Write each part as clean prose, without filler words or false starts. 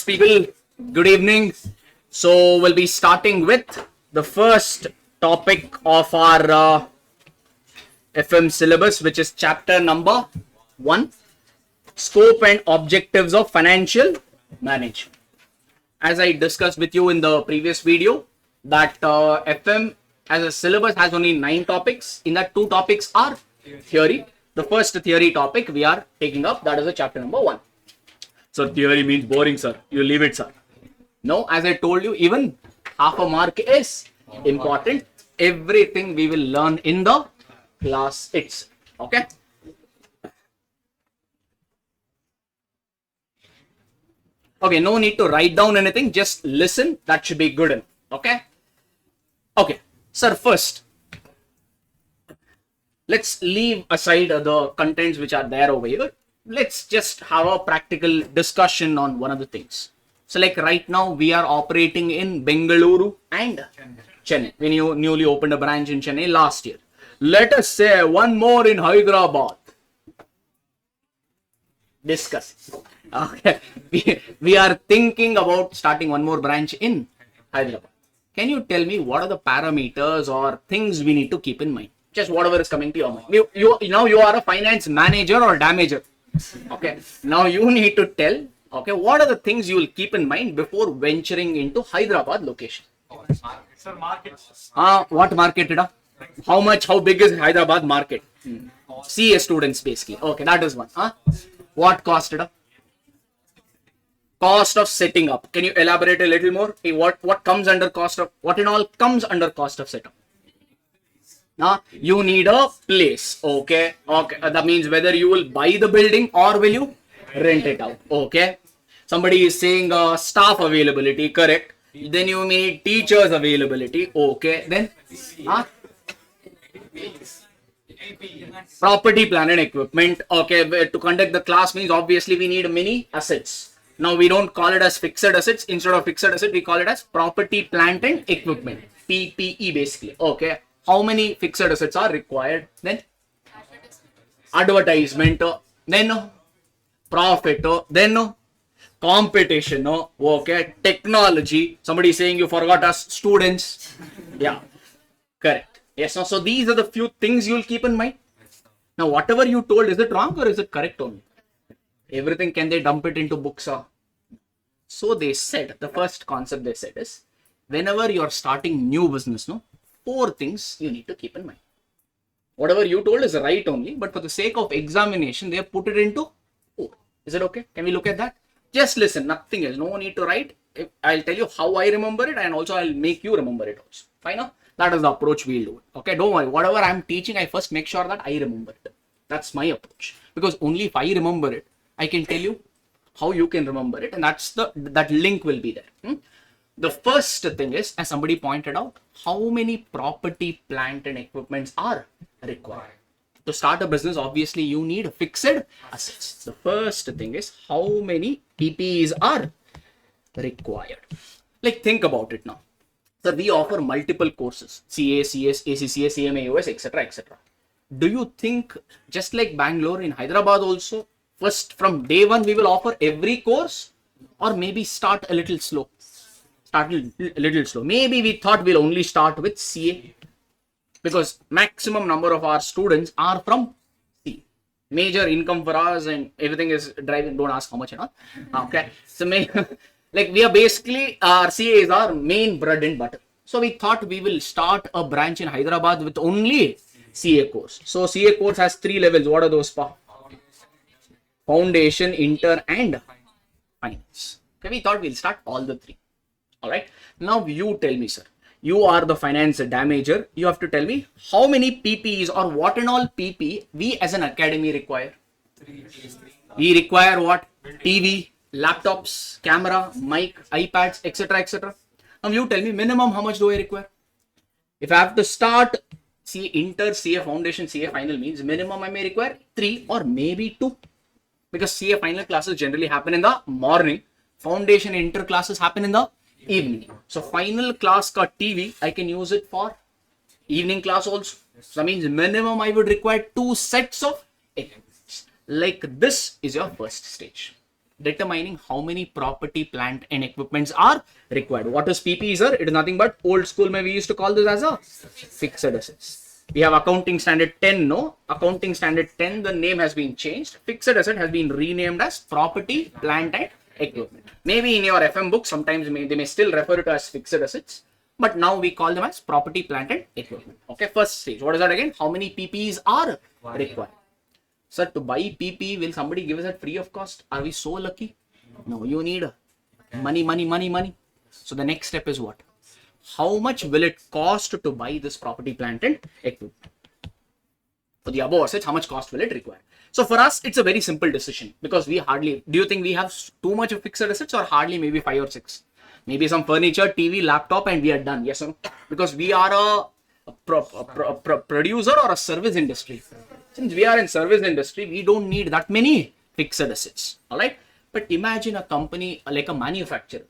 people, good evening. So we'll be starting with the first topic of our FM syllabus, which is chapter number 1, scope and objectives of financial management. As I discussed with you in the previous video, that FM as a syllabus has only 9 topics. In that, 2 topics are theory. The first theory topic we are taking up, that is the chapter number 1. So theory means boring, sir. You leave it, sir. No, as I told you, even half a mark is important. Everything we will learn in the class itself. Okay. Okay, no need to write down anything. Just listen. That should be good enough. Okay. Okay, sir. First, let's leave aside the contents which are there over here. Let's just have a practical discussion on one of the things. So like right now we are operating in Bangalore and Chennai. We newly opened a branch in Chennai last year. Let us say one more in Hyderabad. Discuss. Okay. We are thinking about starting one more branch in Hyderabad. Can you tell me what are the parameters or things we need to keep in mind? Just whatever is coming to your mind. Now you are a finance manager or damager. Okay. Now you need to tell, okay, what are the things you will keep in mind before venturing into Hyderabad location? Sir, market. What market? How big is Hyderabad market? CA students basically. Okay, that is one. What cost? Cost of setting up. Can you elaborate a little more? What comes under cost of, what in all comes under cost of setup? You need a place. Okay. That means whether you will buy the building or will you rent it out. Okay. Somebody is saying staff availability. Correct. Then you need teachers availability. Okay. Then property, plant and equipment. Okay. To conduct the class means obviously we need many assets. Now we don't call it as fixed assets. Instead of fixed asset, we call it as property, plant and equipment. PPE basically. Okay. How many fixed assets are required? Then advertisement, then profit, then competition, okay, technology. Somebody is saying you forgot us students. Yeah, correct. Yes, so these are the few things you will keep in mind. Now, whatever you told, is it wrong or is it correct only? Everything, can they dump it into books? So they said, the first concept they said is, whenever you are starting new business, 4 things you need to keep in mind. Whatever you told is right only, but for the sake of examination, they have put it into 4. Is it okay? Can we look at that? Just listen, nothing else. No need to write. I'll tell you how I remember it and also I'll make you remember it also. Fine? That is the approach we'll do. Okay, don't worry. Whatever I'm teaching, I first make sure that I remember it. That's my approach. Because only if I remember it, I can tell you how you can remember it, and that link will be there. The first thing is, as somebody pointed out, how many property, plant and equipments are required. To start a business, obviously you need fixed assets. The first thing is how many PPEs are required. Like think about it now. So we offer multiple courses, CA, CS, ACCA, CMA, US, etc. etc. Do you think just like Bangalore, in Hyderabad also, first from day 1 we will offer every course, or maybe start a little slow? Start a little slow. Maybe we thought we'll only start with CA because maximum number of our students are from CA. Major income for us and everything is driving. Don't ask how much and all. Okay. So like we are basically, our CA is our main bread and butter. So we thought we will start a branch in Hyderabad with only CA course. So CA course has 3 levels. What are those? Foundation, inter and finance. Okay. We thought we'll start all the 3. All right. Now you tell me, sir. You are the finance damager. You have to tell me how many PPEs or what and all PP we as an academy require. We require what? TV, laptops, camera, mic, iPads, etc. etc. Now you tell me minimum how much do I require? If I have to start CA inter, CA foundation, CA final means minimum I may require 3 or maybe 2. Because CA final classes generally happen in the morning. Foundation inter classes happen in the evening. So final class ka TV, I can use it for evening class also. So that means minimum I would require 2 sets of equipment. Like this is your first stage. determining how many property, plant and equipments are required. What is PP, sir? It is nothing but old school we used to call this as a fixed assets. We have accounting standard 10, no? Accounting standard 10, the name has been changed. Fixed asset has been renamed as property, plant and equipment. Maybe in your FM book, sometimes they may still refer to as fixed assets, but now we call them as property, plant and equipment. Okay, first stage. What is that again? How many PPs are required? Sir, to buy PP, will somebody give us that free of cost? Are we so lucky? No, you need money. So the next step is what? How much will it cost to buy this property, plant and equipment? For the above assets, how much cost will it require? So for us, it's a very simple decision because we hardly, do you think we have too much of fixed assets or hardly maybe 5 or 6? Maybe some furniture, TV, laptop and we are done. Yes or no? Because we are a producer or a service industry. Since we are in service industry, we don't need that many fixed assets. All right. But imagine a company like a manufacturer.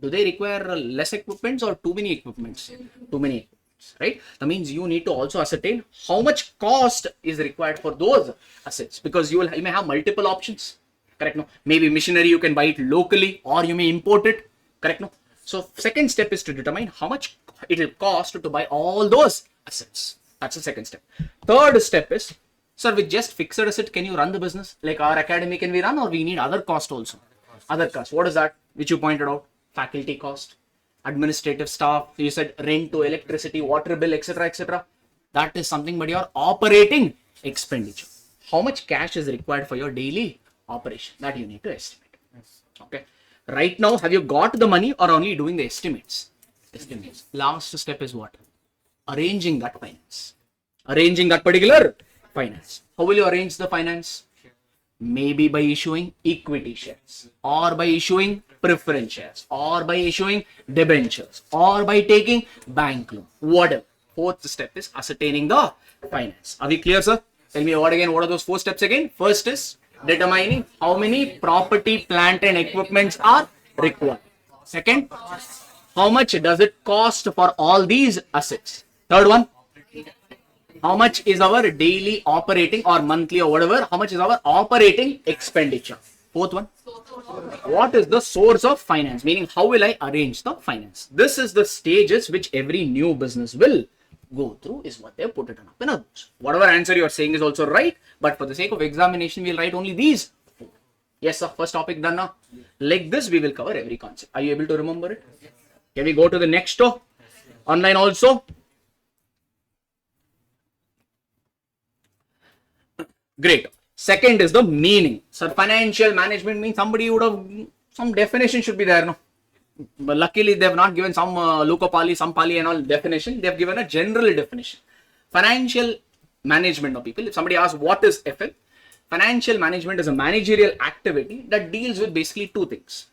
Do they require less equipments or too many equipments? Too many equipments, right? That means you need to also ascertain how much cost is required for those assets because you may have multiple options. Correct? No? Maybe machinery, you can buy it locally or you may import it. Correct? No? So second step is to determine how much it will cost to buy all those assets. That's the second step. Third step is, sir, with just fixed asset, can you run the business? Like our academy, can we run or we need other cost also? Other cost. What is that? Which you pointed out. Faculty cost, administrative staff. You said rent to electricity, water bill, etc., etc. That is something but your operating expenditure. How much cash is required for your daily operation? That you need to estimate. Okay. Right now, have you got the money or only doing the estimates? Estimates. Last step is what? Arranging that finance. Arranging that particular finance. How will you arrange the finance? Maybe by issuing equity shares or by issuing preference shares or by issuing debentures or by taking bank loan, whatever. Fourth step is ascertaining the finance. Are we clear, sir? Tell me what again? What are those 4 steps again? First is determining how many property, plant and equipments are required. Second, how much does it cost for all these assets? Third one, how much is our daily operating or monthly or whatever, how much is our operating expenditure? Fourth one, what is the source of finance? Meaning, how will I arrange the finance? This is the stages which every new business will go through is what they have put it up in other books. Whatever answer you are saying is also right, but for the sake of examination, we'll write only these 4. Yes, sir. First topic done now. Like this, we will cover every concept. Are you able to remember it? Can we go to the next online also? Great. Second is the meaning. Sir, financial management means somebody would have, some definition should be there, no? But luckily, they have not given some Lucopali, some Pali and all definition. They have given a general definition. Financial management of people. If somebody asks what is FM, financial management is a managerial activity that deals with basically 2 things.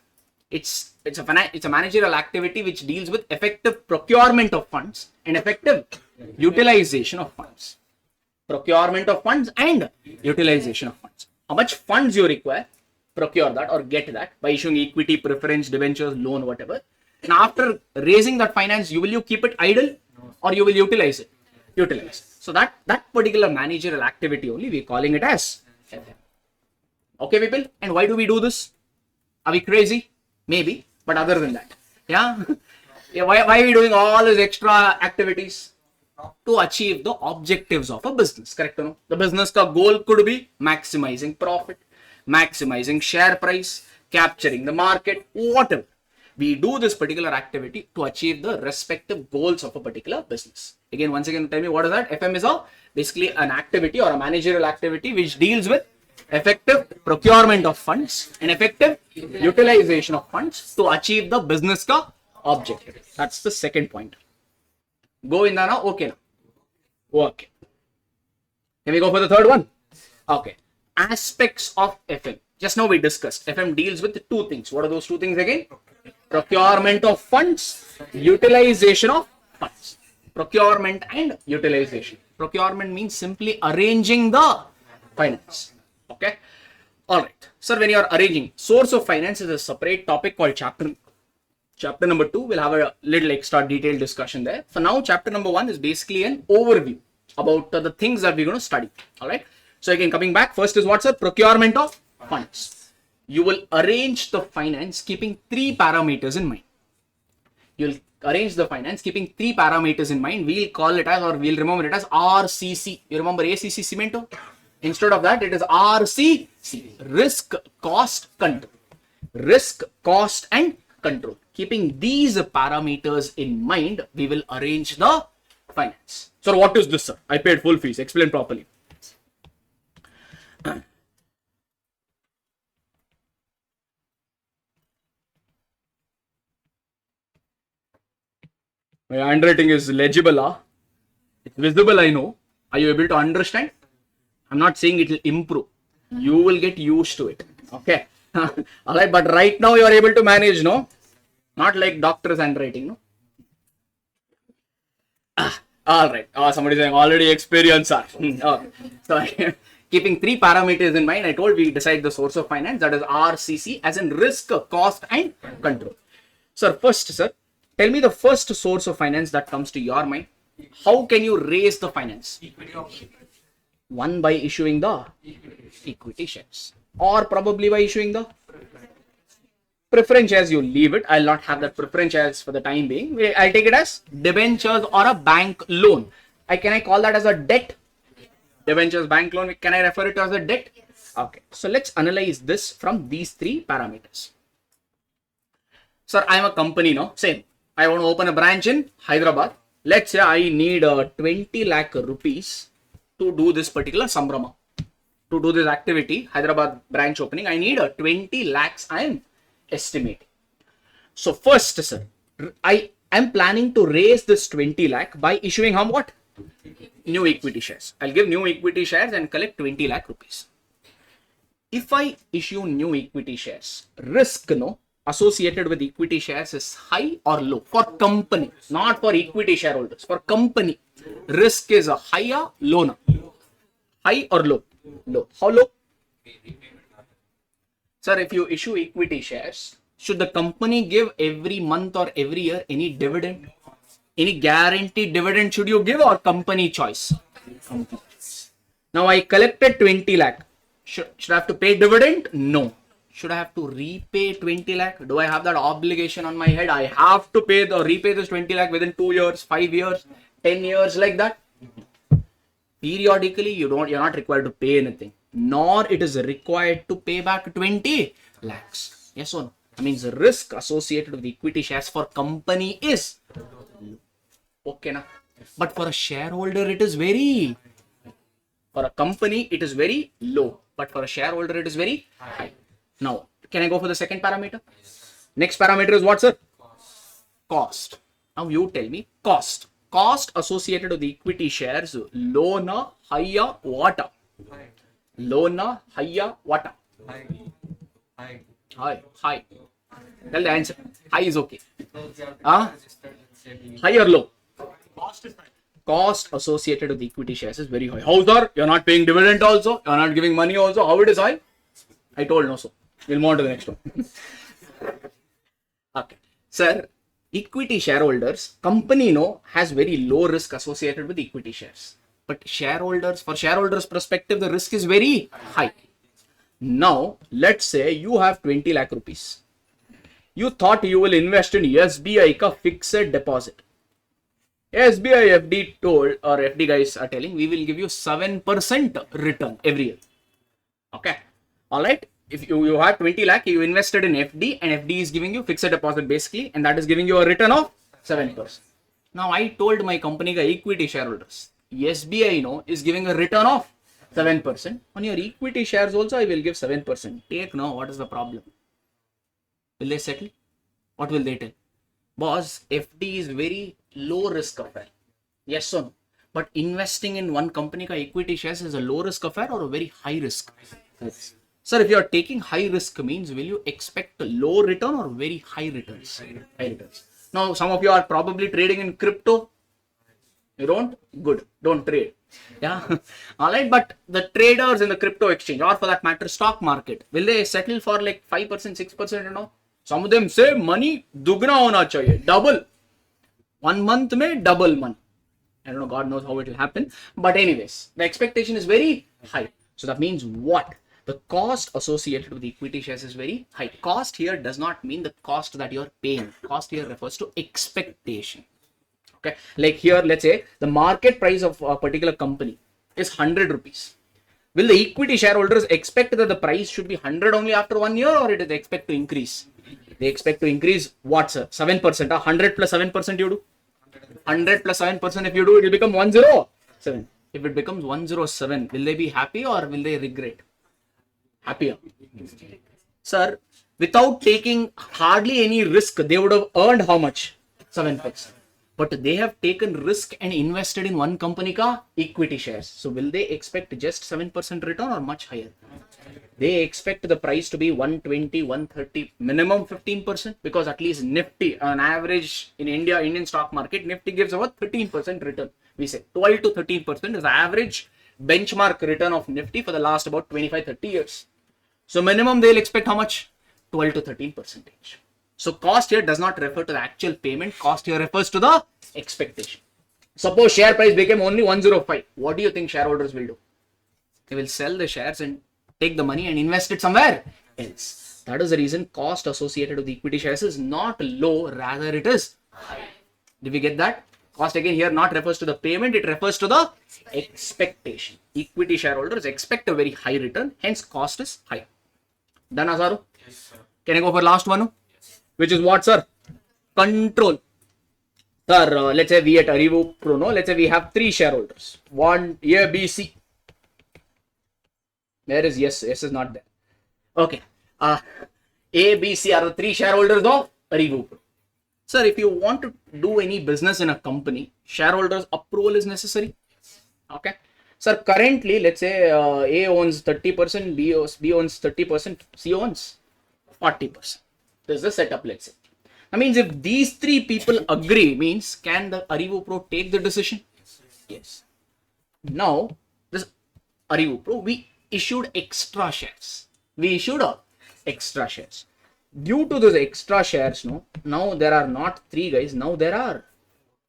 It's a managerial activity which deals with effective procurement of funds and effective utilization of funds. Procurement of funds and utilization of funds. How much funds you require, procure that or get that by issuing equity, preference, debentures, loan, whatever. And after raising that finance, will you keep it idle or you will utilize it? Utilize. So that particular managerial activity only we're calling it as FM. Okay, people? And why do we do this? Are we crazy? Maybe, but other than that, yeah. Why are we doing all these extra activities? To achieve the objectives of a business, correct or no? The business ka goal could be maximizing profit, maximizing share price, capturing the market, whatever. We do this particular activity to achieve the respective goals of a particular business. Again, once again, tell me what is that? FM is basically an activity or a managerial activity which deals with effective procurement of funds and effective utilization of funds to achieve the business ka objective. That's the second point. Go in there now. Okay. Now. Okay. Can we go for the third one? Okay. Aspects of FM. Just now we discussed. FM deals with 2 things. What are those 2 things again? Procurement of funds, utilization of funds. Procurement and utilization. Procurement means simply arranging the finance. Okay. All right. Sir, when you are arranging, source of finance is a separate topic called chapter number 2, we'll have a little extra detailed discussion there. For now, chapter number 1 is basically an overview about the things that we're going to study. All right. So again, coming back, first is what's the procurement of funds. you will arrange the finance keeping three parameters in mind. You'll arrange the finance keeping three parameters in mind. We'll call it as, or we'll remember it as RCC. You remember ACC Cemento? Instead of that, it is RCC. Risk, cost, control. Risk, cost, and control. Keeping these parameters in mind, we will arrange the finance. So what is this, sir? I paid full fees. Explain properly. My handwriting is legible, huh? It's visible, I know. Are you able to understand? I'm not saying it will improve. You will get used to it. Okay. Alright, but right now you are able to manage, no? Not like doctor's handwriting, no? Alright. Somebody saying already experienced, sir. Okay. So, keeping three parameters in mind, I told we decide the source of finance, that is RCC, as in risk, cost, and control. Sir, first, sir, tell me the first source of finance that comes to your mind. How can you raise the finance? One, by issuing the equity shares, or probably by issuing the preference shares. You leave it. I'll not have that preference shares for the time being. I'll take it as debentures or a bank loan. Can I call that as a debt? Debentures, bank loan, can I refer it to as a debt? Okay. So let's analyze this from these three parameters. Sir, I'm a company now. Same. I want to open a branch in Hyderabad. Let's say I need 20 lakh rupees to do this particular sambrama. To do this activity, Hyderabad branch opening, I need 20 lakhs I am estimating. So first, sir, I am planning to raise this 20 lakh by issuing how what? New equity shares. I'll give new equity shares and collect 20 lakh rupees. If I issue new equity shares, risk associated with equity shares is high or low? For company, not for equity shareholders. For company, risk is a higher, low. High or low? Low. How low? Sir, if you issue equity shares, should the company give every month or every year any dividend? Any guaranteed dividend should you give, or company choice? Company choice. Now I collected 20 lakh. Should I have to pay dividend? No. Should I have to repay 20 lakh? Do I have that obligation on my head? I have to repay this 20 lakh within 2 years, 5 years, 10 years, like that. Periodically, you're not required to pay anything, nor it is required to pay back 20 lakhs. Yes or no? That means the risk associated with equity shares for company is okay now. But for a shareholder, it is very, for a company, it is very low. But for a shareholder, it is very high. Now, can I go for the second parameter? Next parameter is what, sir? Cost. Now you tell me cost. Cost associated with equity shares, low na, higher, what? Low na, higher, what? High. Tell the answer. High is okay. High or low? Cost associated with equity shares is very high. How, sir? You're not paying dividend also? You're not giving money also? How it is high? I told no, so. We'll move on to the next one. Okay. Sir, equity shareholders, company has very low risk associated with equity shares. But shareholders, for shareholders perspective, the risk is very high. Now, let's say you have 20 lakh rupees. You thought you will invest in SBI ka fixed deposit. SBI FD told, or FD guys are telling, we will give you 7% return every year. Okay. All right. If you have 20 lakh, you invested in FD, and FD is giving you fixed deposit basically, and that is giving you a return of 7%. Now I told my company equity shareholders, SBI is giving a return of 7%. On your equity shares also, I will give 7%. Take now, what is the problem? Will they settle? What will they tell? Boss, FD is very low risk affair. Yes or no? But investing in one company equity shares is a low risk affair or a very high risk? Yes. Sir, if you are taking high risk means, will you expect a low return or very high returns? High returns. Now, some of you are probably trading in crypto. You don't? Good. Don't trade. Yeah. All right. But the traders in the crypto exchange, or for that matter, stock market, will they settle for like 5%, 6%? Some of them say money dugna hona chahiye. Double. 1 month mein double money. I don't know. God knows how it will happen. But anyways, the expectation is very high. So that means what? the cost associated with equity shares is very high. Cost here does not mean the cost that you're paying. Cost here refers to expectation. Okay, like here, let's say the market price of a particular company is 100 rupees. Will the equity shareholders expect that the price should be 100 only after 1 year, or it is expect to increase? They expect to increase what, sir? 7%. 100 plus 7% you do? 100 plus 7% if you do, it will become 107. If it becomes 107, will they be happy or will they regret? Happier. Sir, without taking hardly any risk, they would have earned how much? 7%. But they have taken risk and invested in one company ka equity shares. So will they expect just 7% return or much higher? They expect the price to be 120, 130, minimum 15%, because at least Nifty, on average in India, Indian stock market, Nifty gives about 13% return. We say 12 to 13% is the average benchmark return of Nifty for the last about 25, 30 years. So minimum they'll expect how much? 12 to 13%. So cost here does not refer to the actual payment. Cost here refers to the expectation. Suppose share price became only 105. What do you think shareholders will do? They will sell the shares and take the money and invest it somewhere else. That is the reason cost associated with equity shares is not low, rather it is high. Did we get that? Cost again here not refers to the payment, it refers to the expectation. Equity shareholders expect a very high return, hence cost is high. Done, Azaru? Yes, sir. Can I go for last one? Which is what, sir? Control. Sir, let's say we at ArivuPro, no? Let's say we have 3 shareholders. One, A, B, C. Where is yes? Yes is not there. Okay. A, B, C are the 3 shareholders of ArivuPro. Sir, if you want to do any business in a company, shareholders approval is necessary. Okay. Sir, currently, let's say A owns 30%, B owns 30%, C owns 40%. This is the setup, let's say. That means if these 3 people agree, means can the ArivuPro take the decision? Yes. Now, this ArivuPro, we issued extra shares. Extra shares. Due to those extra shares, no, now there are not 3 guys, now there are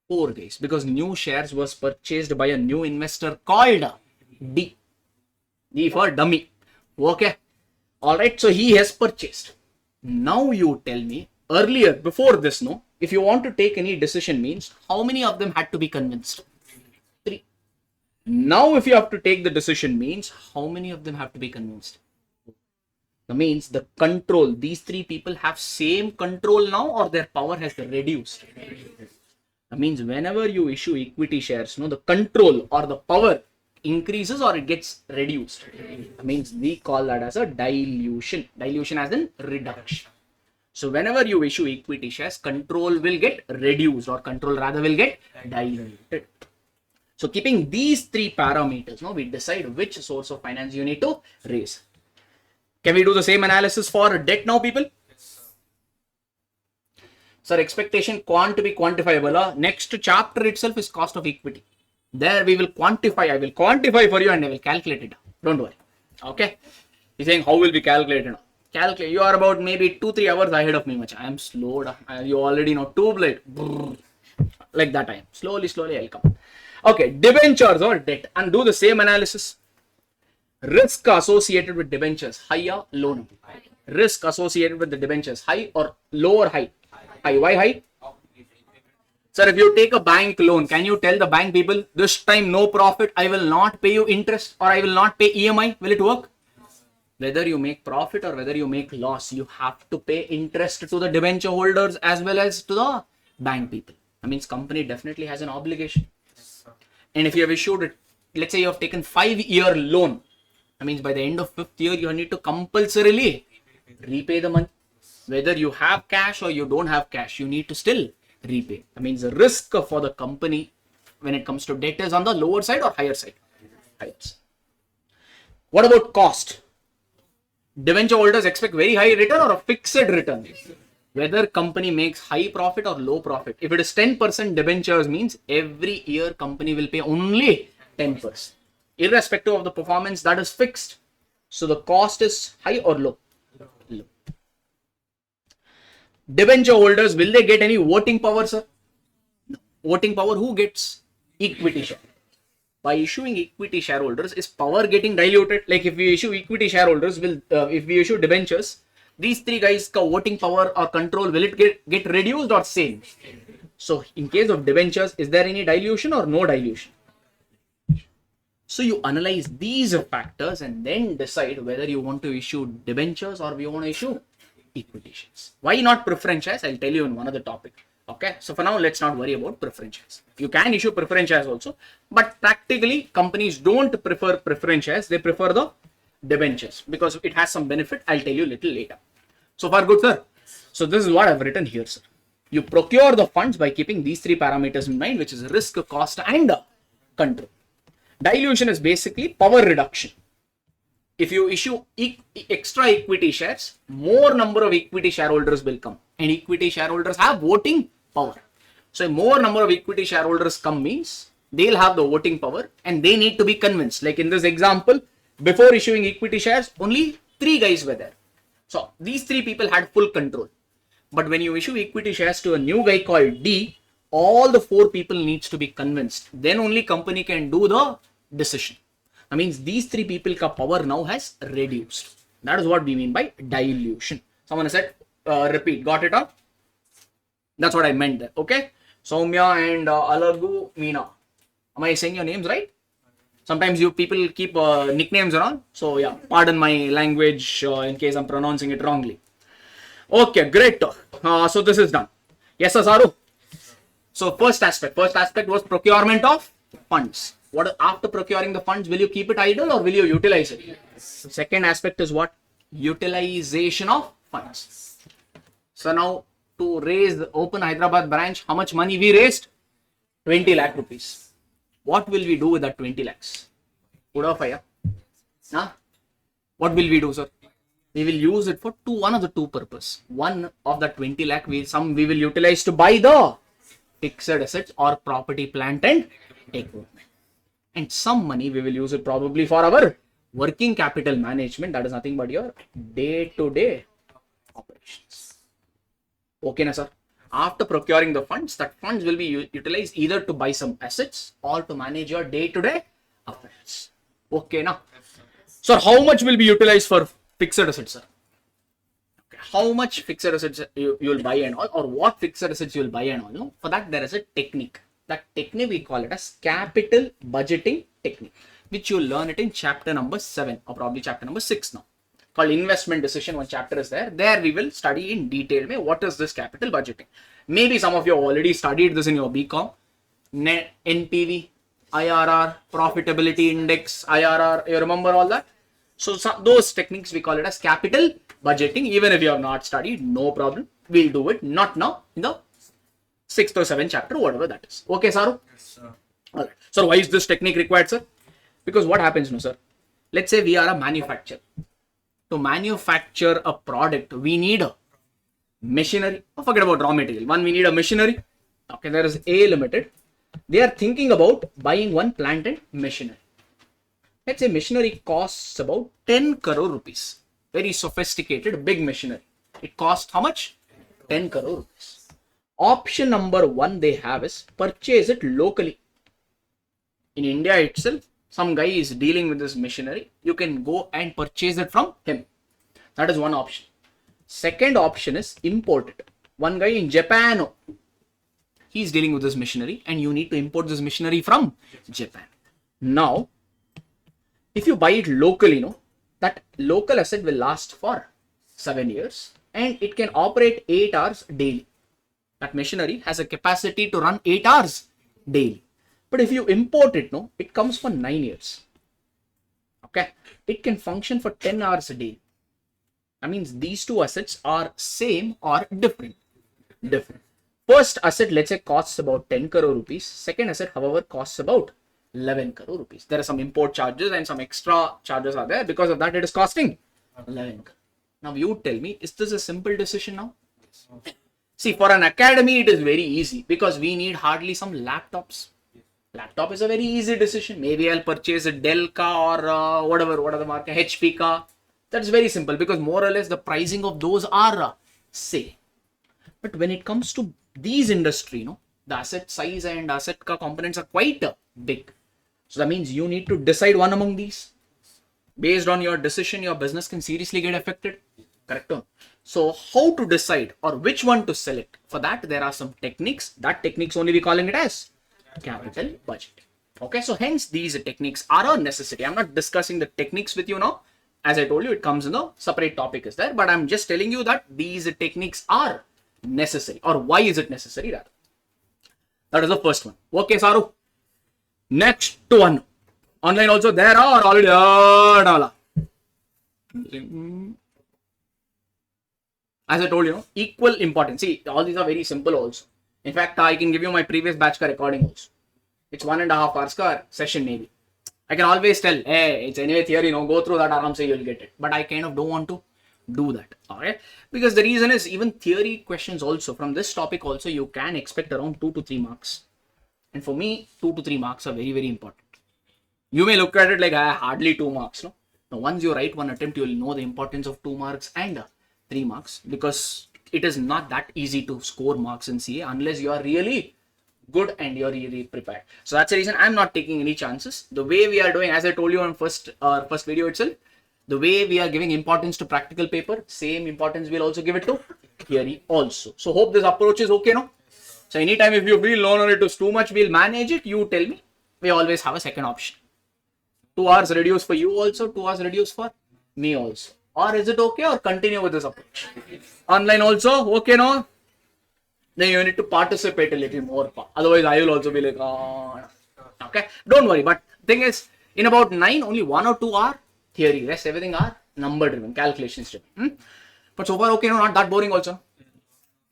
4 guys, because new shares was purchased by a new investor called D. D for dummy. Okay. Alright, so he has purchased. Now you tell me, earlier, before this, no, if you want to take any decision means, how many of them had to be convinced? 3. Now if you have to take the decision means, how many of them have to be convinced? That means the control, these 3 people have same control now, or their power has reduced? That means whenever you issue equity shares, no, the control or the power increases or it gets reduced. That means we call that as a dilution. Dilution as in reduction. So whenever you issue equity shares, control will get reduced, or control rather will get diluted. So keeping these 3 parameters, no, we decide which source of finance you need to raise. Can we do the same analysis for debt now, people? Sir, expectation to be quantifiable. Next chapter itself is cost of equity. There we will quantify. I will quantify for you and I will calculate it. Don't worry. Okay. He's saying how will be calculated? Calculate. You are about maybe 2-3 hours ahead of me, much. I am slow. You already know. Too late. Like that I am. Slowly I'll come. Okay. Debentures or debt, and do the same analysis. Risk associated with debentures, high or low? Risk associated with the debentures, high or low or high? High. Why high? Sir, if you take a bank loan, can you tell the bank people, this time no profit, I will not pay you interest, or I will not pay EMI? Will it work? Whether you make profit or whether you make loss, you have to pay interest to the debenture holders as well as to the bank people. That means company definitely has an obligation. And if you have issued it, let's say you have taken 5-year loan, that means by the end of 5th year, you need to compulsorily repay the money. Whether you have cash or you don't have cash, you need to still repay. That means the risk for the company when it comes to debt is on the lower side or higher side? Higher side. What about cost? Debenture holders expect very high return or a fixed return? Whether company makes high profit or low profit. If it is 10% debentures means every year company will pay only 10%. Irrespective of the performance, that is fixed. So the cost is high or low? Low. Debenture holders, will they get any voting power, sir? No. Voting power, who gets? Equity share. by issuing equity shareholders, is power getting diluted? Like if we issue equity shareholders, if we issue debentures, these three guys' voting power or control, will it get reduced or same? So in case of debentures, is there any dilution or no dilution? So you analyze these factors and then decide whether you want to issue debentures or you want to issue equity shares. Why not preference shares? I'll tell you in one other topic. Okay, so for now, let's not worry about preference shares. You can issue preference shares also, but practically companies don't prefer preference shares. They prefer the debentures because it has some benefit. I'll tell you a little later. So far, good, sir. So this is what I've written here, sir. You procure the funds by keeping these three parameters in mind, which is risk, cost, and control. Dilution is basically power reduction. If you issue extra equity shares, more number of equity shareholders will come, and equity shareholders have voting power. So more number of equity shareholders come means they'll have the voting power and they need to be convinced. Like in this example, before issuing equity shares, only 3 guys were there. So these 3 people had full control. But when you issue equity shares to a new guy called D, all the 4 people needs to be convinced. Then only company can do the decision. That means these 3 people ka power now has reduced. That is what we mean by dilution. Someone said, repeat, got it up? That's what I meant there. Okay. Soumya and Alagu Meena. Am I saying your names right? Sometimes you people keep nicknames around. So yeah, pardon my language in case I'm pronouncing it wrongly. Okay, great. So this is done. Yes, Saru. So first aspect was procurement of funds. What after procuring the funds, will you keep it idle or will you utilize it? Second aspect is what? Utilization of funds. So now to raise the open Hyderabad branch, how much money we raised? 20 lakh rupees. What will we do with that 20 lakhs? Put off fire. Huh? What will we do, sir? We will use it for one of the 2 purposes. One of that 20 lakh, we will utilize to buy the fixed assets or property, plant and equipment. And some money we will use it probably for our working capital management. That is nothing but your day-to-day operations. Okay, na sir? After procuring the funds, that funds will be utilized either to buy some assets or to manage your day-to-day affairs. Okay, na? So how much will be utilized for fixed assets, sir? Okay. How much fixed assets you will buy and all, or what fixed assets you will buy and all? No? For that, there is a technique. That technique we call it as capital budgeting technique, which you will learn it in chapter number 7 or probably chapter number 6 now. Called investment decision. One chapter is there. There we will study in detail what is this capital budgeting. Maybe some of you already studied this in your BCom. Net, NPV, IRR, profitability index, IRR. You remember all that? So those techniques we call it as capital budgeting. Even if you have not studied, no problem. We'll do it. Not now, in the 6th or 7th chapter, whatever that is. Okay, Saru? Yes, sir. All right. So why is this technique required, sir? Because what happens, no, sir? Let's say we are a manufacturer. To manufacture a product, we need a machinery. Oh, forget about raw material. One, we need a machinery. Okay, there is A Limited. They are thinking about buying one plant and machinery. Let's say machinery costs about 10 crore rupees. Very sophisticated, big machinery. It costs how much? 10 crore rupees. Option number 1 they have is purchase it locally. In India itself, some guy is dealing with this machinery. You can go and purchase it from him. That is one option. Second option is import it. One guy in Japan, he's dealing with this machinery and you need to import this machinery from Japan. Now, if you buy it locally, that local asset will last for 7 years and it can operate 8 hours daily. That machinery has a capacity to run 8 hours daily. But if you import it, it comes for 9 years. Okay. It can function for 10 hours a day. That means these 2 assets are same or different. Different. First asset, let's say, costs about 10 crore rupees. Second asset, however, costs about 11 crore rupees. There are some import charges and some extra charges are there. Because of that, it is costing 11 crore. Now you tell me, is this a simple decision now? See, for an academy, it is very easy because we need hardly some laptops. Laptop is a very easy decision. Maybe I'll purchase a Dell car or what are the market, HP car. That's very simple because more or less the pricing of those are same. But when it comes to these industry, the asset size and asset components are quite big. So that means you need to decide one among these. Based on your decision, your business can seriously get affected. Correct? So how to decide or which one to select? For that, there are some techniques. That techniques only we calling it as capital budget. Okay, so hence these techniques are a necessity. I'm not discussing the techniques with you now. As I told you, it comes in the separate topic is there, but I'm just telling you that these techniques are necessary, or why is it necessary rather. That is the first one. Okay, Saru. Next one. Online also there or already? As I told you, equal importance. See, all these are very simple also. In fact, I can give you my previous batch ka recording also. It's 1.5 hours ka session maybe. I can always tell, hey, it's anyway theory, go through that, aram se you'll get it. But I kind of don't want to do that. Okay? Because the reason is even theory questions also from this topic also you can expect around 2 to 3 marks. And for me, 2 to 3 marks are very, very important. You may look at it like hardly 2 marks. No? Now, once you write one attempt, you will know the importance of 2 marks and 3 marks, because it is not that easy to score marks in CA unless you are really good and you're really prepared. So that's the reason I'm not taking any chances. The way we are doing, as I told you on first video itself, the way we are giving importance to practical paper, same importance we'll also give it to theory also. So hope this approach is okay, no? So anytime if you feel no, it is too much, we'll manage it, you tell me. We always have a second option. 2 hours reduced for you also, 2 hours reduced for me also. Or is it okay, or continue with this approach? Online also, okay, no? Then you need to participate a little more. Otherwise, I will also be like, oh, no. Okay? Don't worry. But thing is, in about 9, only 1 or 2 are theory. Rest everything are number driven, calculations driven. But so far, okay, no, not that boring also.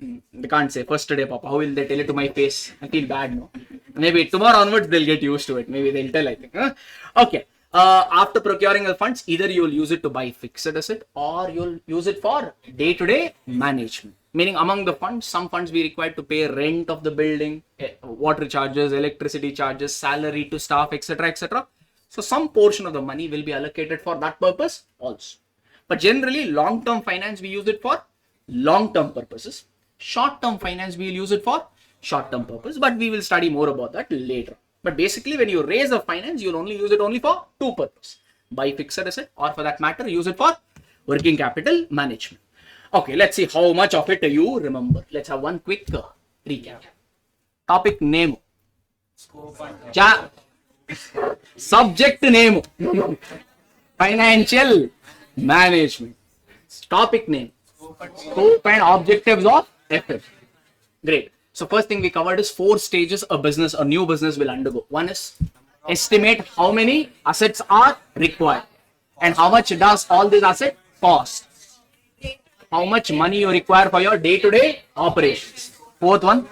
They can't say first day, Papa. How will they tell it to my face? I feel bad, no? Maybe tomorrow onwards, they'll get used to it. Maybe they'll tell, I think. Okay. After procuring the funds, either you will use it to buy fixed asset or you'll use it for day-to-day management. Meaning among the funds, some funds we required to pay rent of the building, water charges, electricity charges, salary to staff, etc., etc. So some portion of the money will be allocated for that purpose also. But generally, long-term finance, we use it for long-term purposes. Short-term finance, we will use it for short-term purpose, but we will study more about that later. But basically, when you raise the finance, you'll only use it only for 2 purposes. Buy fixed asset, or for that matter, use it for working capital management. Okay, let's see how much of it you remember. Let's have one quick recap. Topic name. Subject name. Financial management. Topic name. Scope and objectives of FM. Great. So first thing we covered is 4 stages a new business will undergo. One is estimate how many assets are required and how much does all these assets cost. How much money you require for your day-to-day operations. 4th one,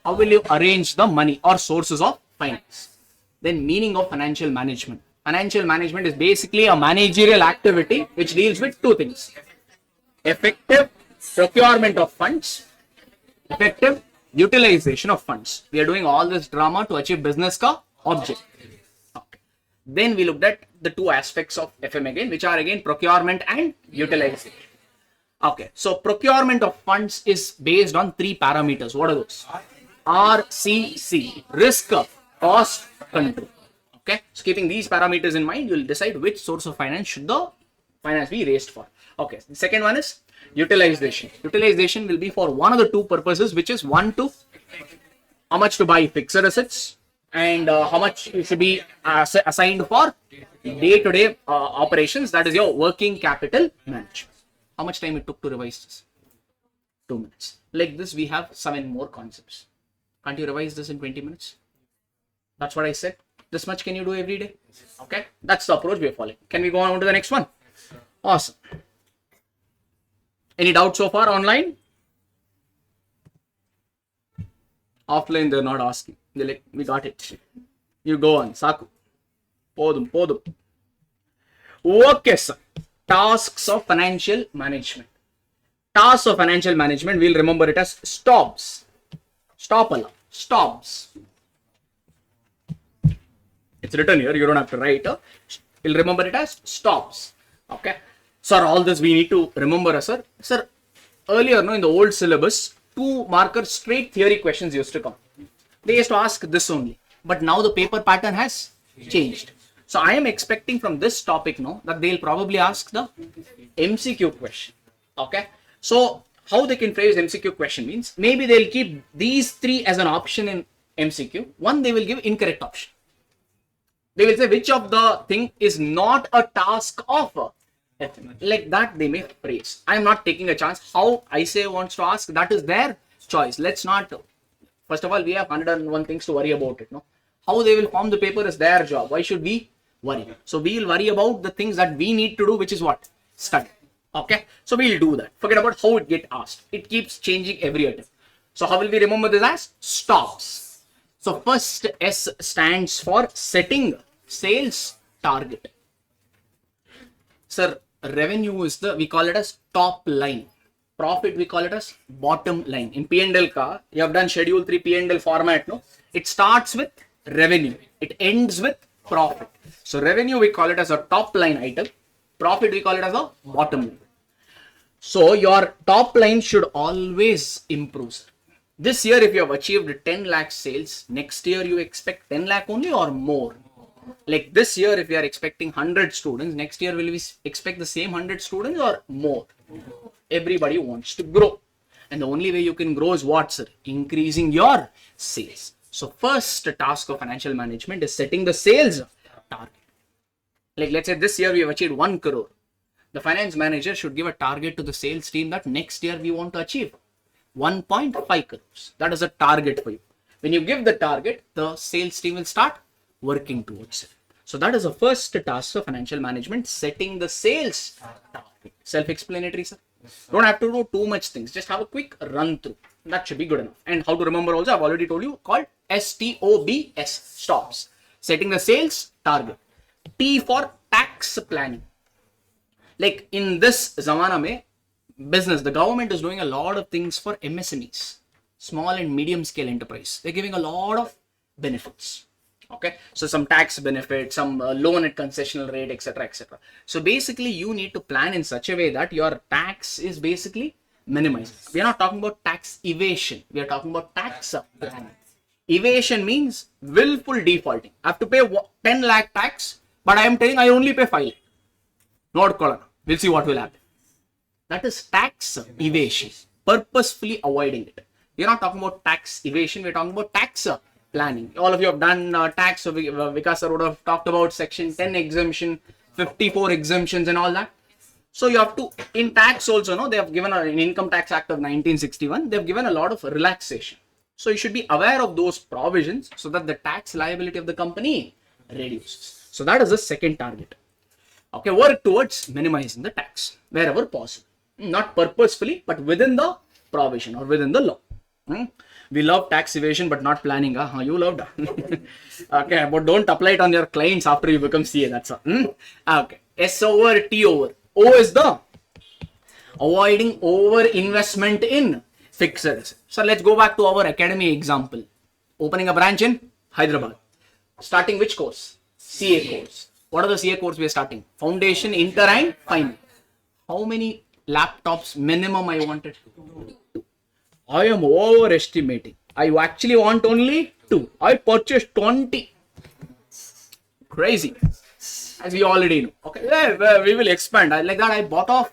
how will you arrange the money or sources of finance. Then meaning of financial management. Financial management is basically a managerial activity which deals with 2 things. Effective procurement of funds, effective utilization of funds. We are doing all this drama to achieve business ka object. Okay. Then we looked at the 2 aspects of FM again, which are again procurement and utilization. Okay, so procurement of funds is based on 3 parameters. What are those? RCC, risk, cost, control. Okay, so keeping these parameters in mind, you will decide which source of finance should the finance be raised for. Okay, the second one is utilization. Utilization will be for one of the 2 purposes, which is one to how much to buy fixed assets and how much you should be assigned for day-to-day operations. That is your working capital management. How much time it took to revise this? 2 minutes. Like this, we have 7 more concepts. Can't you revise this in 20 minutes? That's what I said. This much can you do every day? Okay, that's the approach we are following. Can we go on to the next one? Awesome. Any doubt so far online? Offline, they're not asking. They're like, we got it. You go on. Saku. Podum. Okay, sir. Tasks of financial management. Tasks of financial management, we'll remember it as STOPs. STOPs. It's written here. You don't have to write. We'll remember it as STOPs. Okay. Sir, all this we need to remember, sir. Sir, earlier, no, in the old syllabus, 2 marker straight theory questions used to come. They used to ask this only. But now the paper pattern has changed. So I am expecting from this topic now that they'll probably ask the MCQ question. Okay. So how they can phrase MCQ question means maybe they'll keep these three as an option in MCQ. One, they will give incorrect option. They will say which of the thing is not a task of FML. Like that they may phrase. I am not taking a chance. How ICAI wants to ask, that is their choice. Let's not. First of all, we have 101 things to worry about it. No, how they will form the paper is their job. Why should we worry? So we will worry about the things that we need to do, which is what? Study. Okay. So we'll do that. Forget about how it get asked. It keeps changing every attempt. So how will we remember this as? Stops. So first S stands for setting sales target. Sir, revenue is we call it as top line. Profit, we call it as bottom line. In P&L ka, you have done schedule 3 P&L format, no? It starts with revenue. It ends with profit. So revenue, we call it as a top line item. Profit, we call it as a bottom line. So your top line should always improve, sir. This year, if you have achieved 10 lakh sales, next year you expect 10 lakh only or more. Like this year, if you are expecting 100 students, next year will we expect the same 100 students or more? Everybody wants to grow. And the only way you can grow is what, sir? Increasing your sales. So first task of financial management is setting the sales target. Like let's say this year we have achieved 1 crore. The finance manager should give a target to the sales team that next year we want to achieve 1.5 crores. That is a target for you. When you give the target, the sales team will start working towards it. So that is the first task of financial management, setting the sales target. Self-explanatory, sir. Don't have to do too much things. Just have a quick run through. That should be good enough. And how to remember also, I've already told you, called STOBS, stops. Setting the sales target. T for tax planning. Like in this zamana mein, business, the government is doing a lot of things for MSMEs, small and medium scale enterprise. They're giving a lot of benefits. Okay, so some tax benefit, some loan at concessional rate, etc., etc. So basically, you need to plan in such a way that your tax is basically minimized. We are not talking about tax evasion. We are talking about tax planning. Evasion means willful defaulting. I have to pay 10 lakh tax, but I am telling I only pay 5 lakh. Not color. We'll see what will happen. That is tax evasion. Purposefully avoiding it. We are not talking about tax evasion. We are talking about tax planning. All of you have done tax, so Vikas sir would have talked about section 10 exemption, 54 exemptions and all that. So you have to, in tax also, no, they have given an Income Tax Act of 1961, they have given a lot of relaxation. So you should be aware of those provisions so that the tax liability of the company reduces. So that is the second target. Okay, work towards minimizing the tax wherever possible. Not purposefully, but within the provision or within the law. We love tax evasion, but not planning. You loved. Okay, but don't apply it on your clients after you become CA. That's all. Okay. S over T over. O is the avoiding over investment in fixed assets. So let's go back to our academy example. Opening a branch in Hyderabad. Starting which course? CA course. What are the CA course we are starting? Foundation, Inter and Final. How many laptops minimum I wanted? 2. I am overestimating. I actually want only 2. I purchased 20. Crazy. As we already know. Okay, we will expand. Like that, I bought off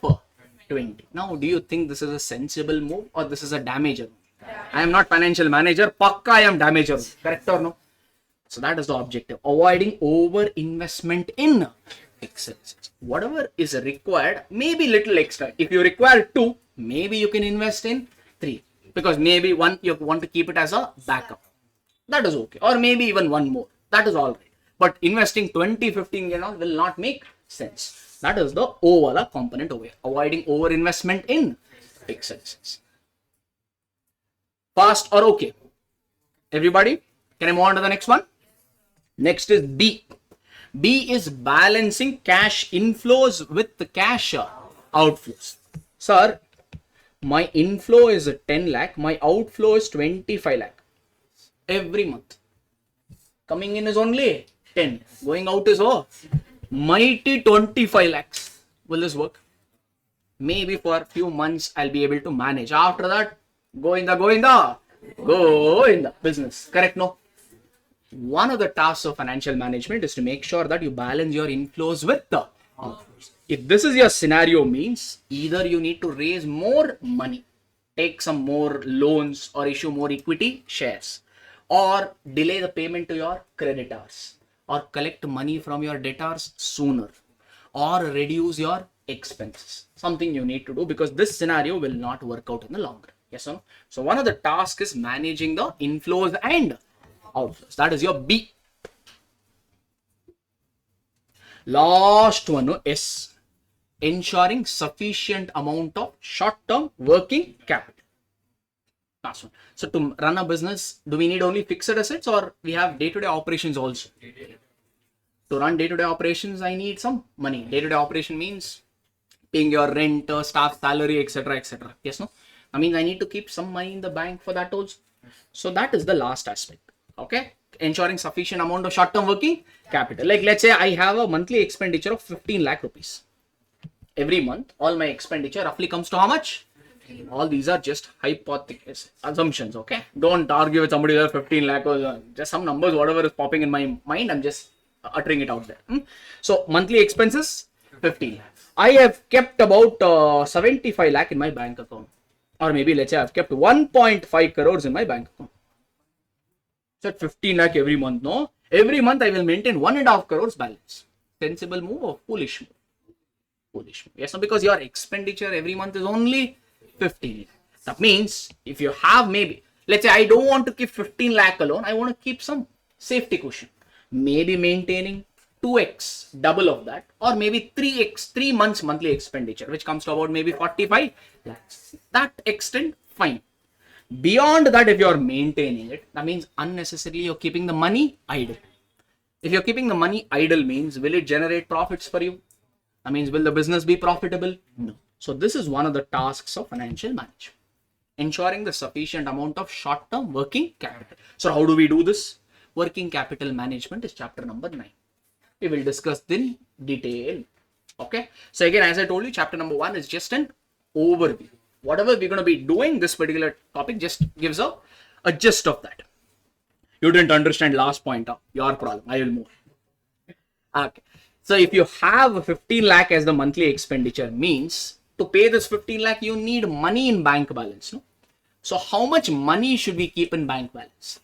20. Now, do you think this is a sensible move or this is a damager? I am not financial manager. Pakka I am damager. Correct or no? So that is the objective. Avoiding over investment in fixed assets. Whatever is required, maybe little extra. If you require 2, maybe you can invest in 3. Because maybe 1 you want to keep it as a backup. That is okay. Or maybe even 1 more. That is all right. But investing 20, 15 will not make sense. That is the O component over here. Avoiding over investment in fixed assets. Fast or okay? Everybody? Can I move on to the next one? Next is B. B is balancing cash inflows with the cash outflows. Sir, my inflow is 10 lakh. My outflow is 25 lakh. Every month. Coming in is only 10. Going out is mighty 25 lakhs. Will this work? Maybe for a few months I'll be able to manage. After that, go in the business. Correct? No? one of the tasks of financial management is to make sure that you balance your inflows with the outflows. If this is your scenario, means either you need to raise more money, take some more loans or issue more equity shares, or delay the payment to your creditors, or collect money from your debtors sooner, or reduce your expenses. Something you need to do, because this scenario will not work out in the long run. Yes or no? So one of the tasks is managing the inflows and outflows. That is your B. Last one is ensuring sufficient amount of short-term working capital. Last one. So to run a business, do we need only fixed assets, or we have day-to-day operations also? To run day-to-day operations, I need some money. Day-to-day operation means paying your rent, staff salary, etc., etc. Yes, no? I mean, I need to keep some money in the bank for that also. So that is the last aspect. Okay, ensuring sufficient amount of short-term working capital. Like, let's say I have a monthly expenditure of 15 lakh rupees. Every month, all my expenditure roughly comes to how much? All these are just hypothetical assumptions. Okay, don't argue with somebody with 15 lakh or just some numbers, whatever is popping in my mind, I'm just uttering it out there. So monthly expenses 15 lakh. I have kept about 75 lakh in my bank account, or maybe let's say I've kept 1.5 crores in my bank account. So at 15 lakh every month, no? Every month I will maintain 1.5 crores balance. Sensible move or foolish move? Foolish move. Yes, no, because your expenditure every month is only 15 lakh. That means if you have, maybe, let's say I don't want to keep 15 lakh alone, I want to keep some safety cushion. Maybe maintaining 2x, double of that, or maybe 3x, 3 months monthly expenditure, which comes to about maybe 45 lakhs. That extent, fine. Beyond that, if you're maintaining it, that means unnecessarily you're keeping the money idle. If you're keeping the money idle, means will it generate profits for you? That means will the business be profitable? No. So this is one of the tasks of financial management, ensuring the sufficient amount of short-term working capital. So how do we do this? Working capital management is chapter number 9. We will discuss in detail. Okay. So again, as I told you, chapter number 1 is just an overview. Whatever we're going to be doing, this particular topic just gives a gist of that. You didn't understand last point, your problem. I will move. Okay. So if you have 15 lakh as the monthly expenditure, means to pay this 15 lakh, you need money in bank balance. No? So how much money should we keep in bank balance?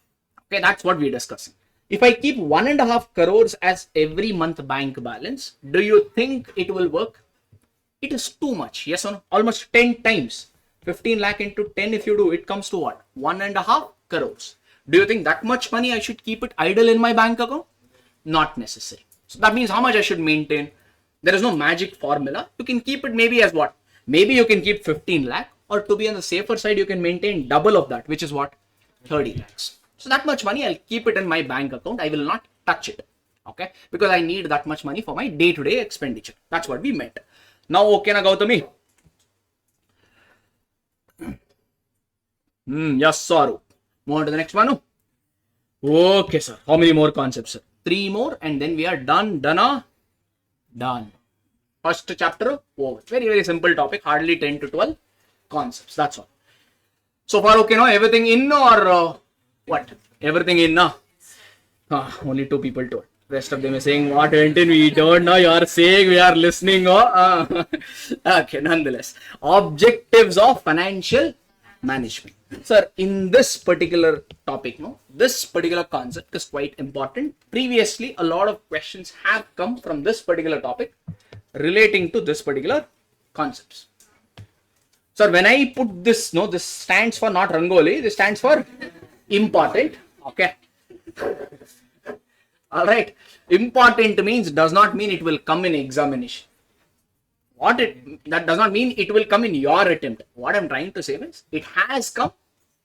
Okay, that's what we're discussing. If I keep 1.5 crores as every month bank balance, do you think it will work? It is too much. Yes or no? Almost 10 times. 15 lakh into 10, if you do, it comes to what? 1.5 crores. Do you think that much money I should keep it idle in my bank account? Not necessary. So that means how much I should maintain? There is no magic formula. You can keep it maybe as what? Maybe you can keep 15 lakh, or to be on the safer side, you can maintain double of that, which is what? 30 lakhs. So that much money, I'll keep it in my bank account. I will not touch it. Okay. Because I need that much money for my day-to-day expenditure. That's what we meant. Now, okay, na Gautami? Yes, sir. Move on to the next one. Okay, sir. How many more concepts, sir? 3 more, and then we are done. Done. First chapter over. Very, very simple topic. Hardly 10 to 12 concepts. That's all. So far, okay, no? Everything in, or what? Everything in, na? Only 2 people told. Rest of them are saying, what, Anton, we don't know. You are saying, we are listening. Okay, nonetheless. Objectives of financial management. Sir, in this particular topic, no, this particular concept is quite important. Previously, a lot of questions have come from this particular topic relating to this particular concepts. Sir, when I put this, no, this stands for not Rangoli, this stands for important. Okay. All right. Important means does not mean it will come in examination. That does not mean it will come in your attempt. What I'm trying to say is it has come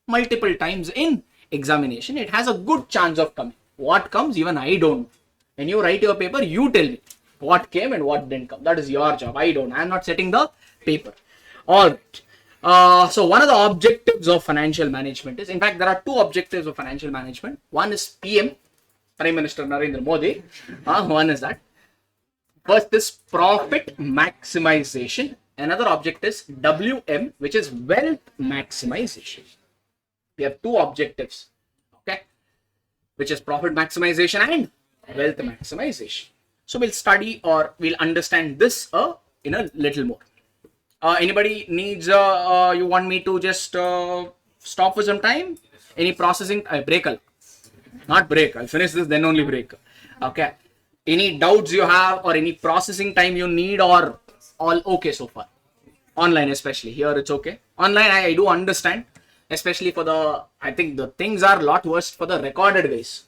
multiple times in examination. It has a good chance of coming. What comes, even I don't know. When you write your paper, you tell me what came and what didn't come. That is your job. I don't. I'm not setting the paper. All right. So one of the objectives of financial management is, in fact, there are 2 objectives of financial management. One is PM, Prime Minister Narendra Modi. One is that. First is profit maximization. Another object is WM, which is wealth maximization. We have 2 objectives. Okay. which is profit maximization and wealth maximization. So we'll study or we'll understand this in a little more. Anybody needs, you want me to just stop for some time? Any processing? Break. Not break. I'll finish this, then only break. Okay. Any doubts you have or any processing time you need, or all okay so far? Online especially. Here it's okay. Online I do understand. Especially for I think the things are a lot worse for the recorded ways.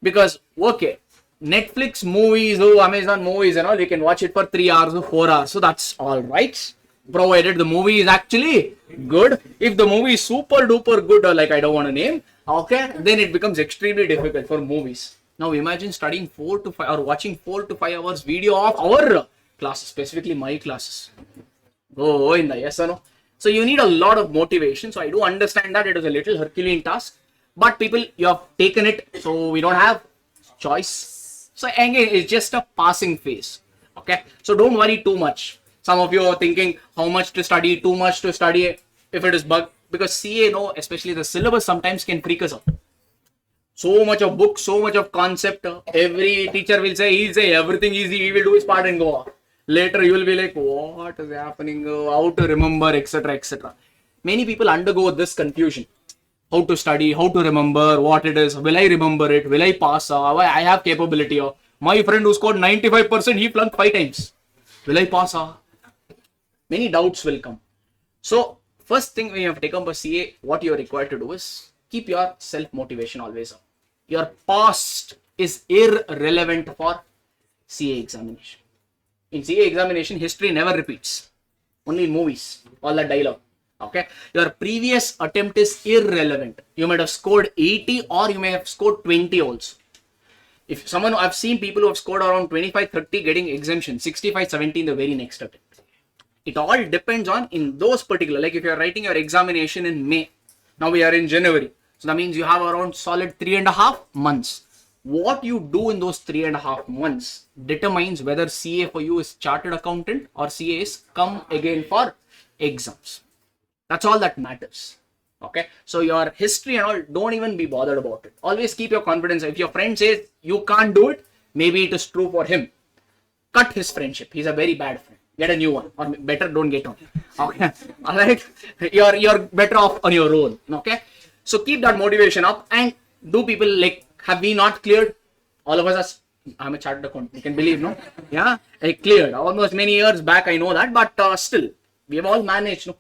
Because, okay, Netflix movies, Amazon movies and all, you can watch it for 3 hours or 4 hours. So that's all right. Provided the movie is actually good. If the movie is super duper good, or like I don't want to name, okay, then it becomes extremely difficult for movies. Now imagine studying 4 to 5 or watching 4 to 5 hours video of our classes, specifically my classes. Oh, in the yes or no? So you need a lot of motivation. So I do understand that it is a little Herculean task, but people, you have taken it, so we don't have choice. So again, it's just a passing phase. Okay, so don't worry too much. Some of you are thinking how much to study, too much to study, if it is bug, because CA, especially the syllabus sometimes can freak us out. So much of book, so much of concept. Every teacher will say, he'll say everything easy, he will do his part and go on. Later you will be like, what is happening, how to remember, etc, etc. Many people undergo this confusion. How to study, how to remember, what it is, will I remember it, will I pass, I have capability. My friend who scored 95%, he flunked 5 times. Will I pass? Many doubts will come. So first thing we have to take up for CA, what you are required to do is keep your self-motivation always up. Your past is irrelevant for CA examination. In CA examination, history never repeats. Only in movies, all that dialogue. Okay, your previous attempt is irrelevant. You might have scored 80 or you may have scored 20 also. If someone, I've seen people who have scored around 25, 30 getting exemption, 65, 70 in the very next attempt. It all depends on in those particular, like if you're writing your examination in May, now we are in January. So that means you have around solid 3.5 months. What you do in those 3.5 months determines whether CA for you is chartered accountant or CA is come again for exams. That's all that matters. Okay. So your history and all, don't even be bothered about it. Always keep your confidence. If your friend says you can't do it, maybe it is true for him. Cut his friendship. He's a very bad friend. Get a new one, or better don't get on. Okay. All right. You're better off on your own. Okay. So keep that motivation up, and do people like, have we not cleared? All of us are, I'm a chartered accountant. You can believe, no? Yeah. I cleared almost many years back. I know that, but still we have all managed, no?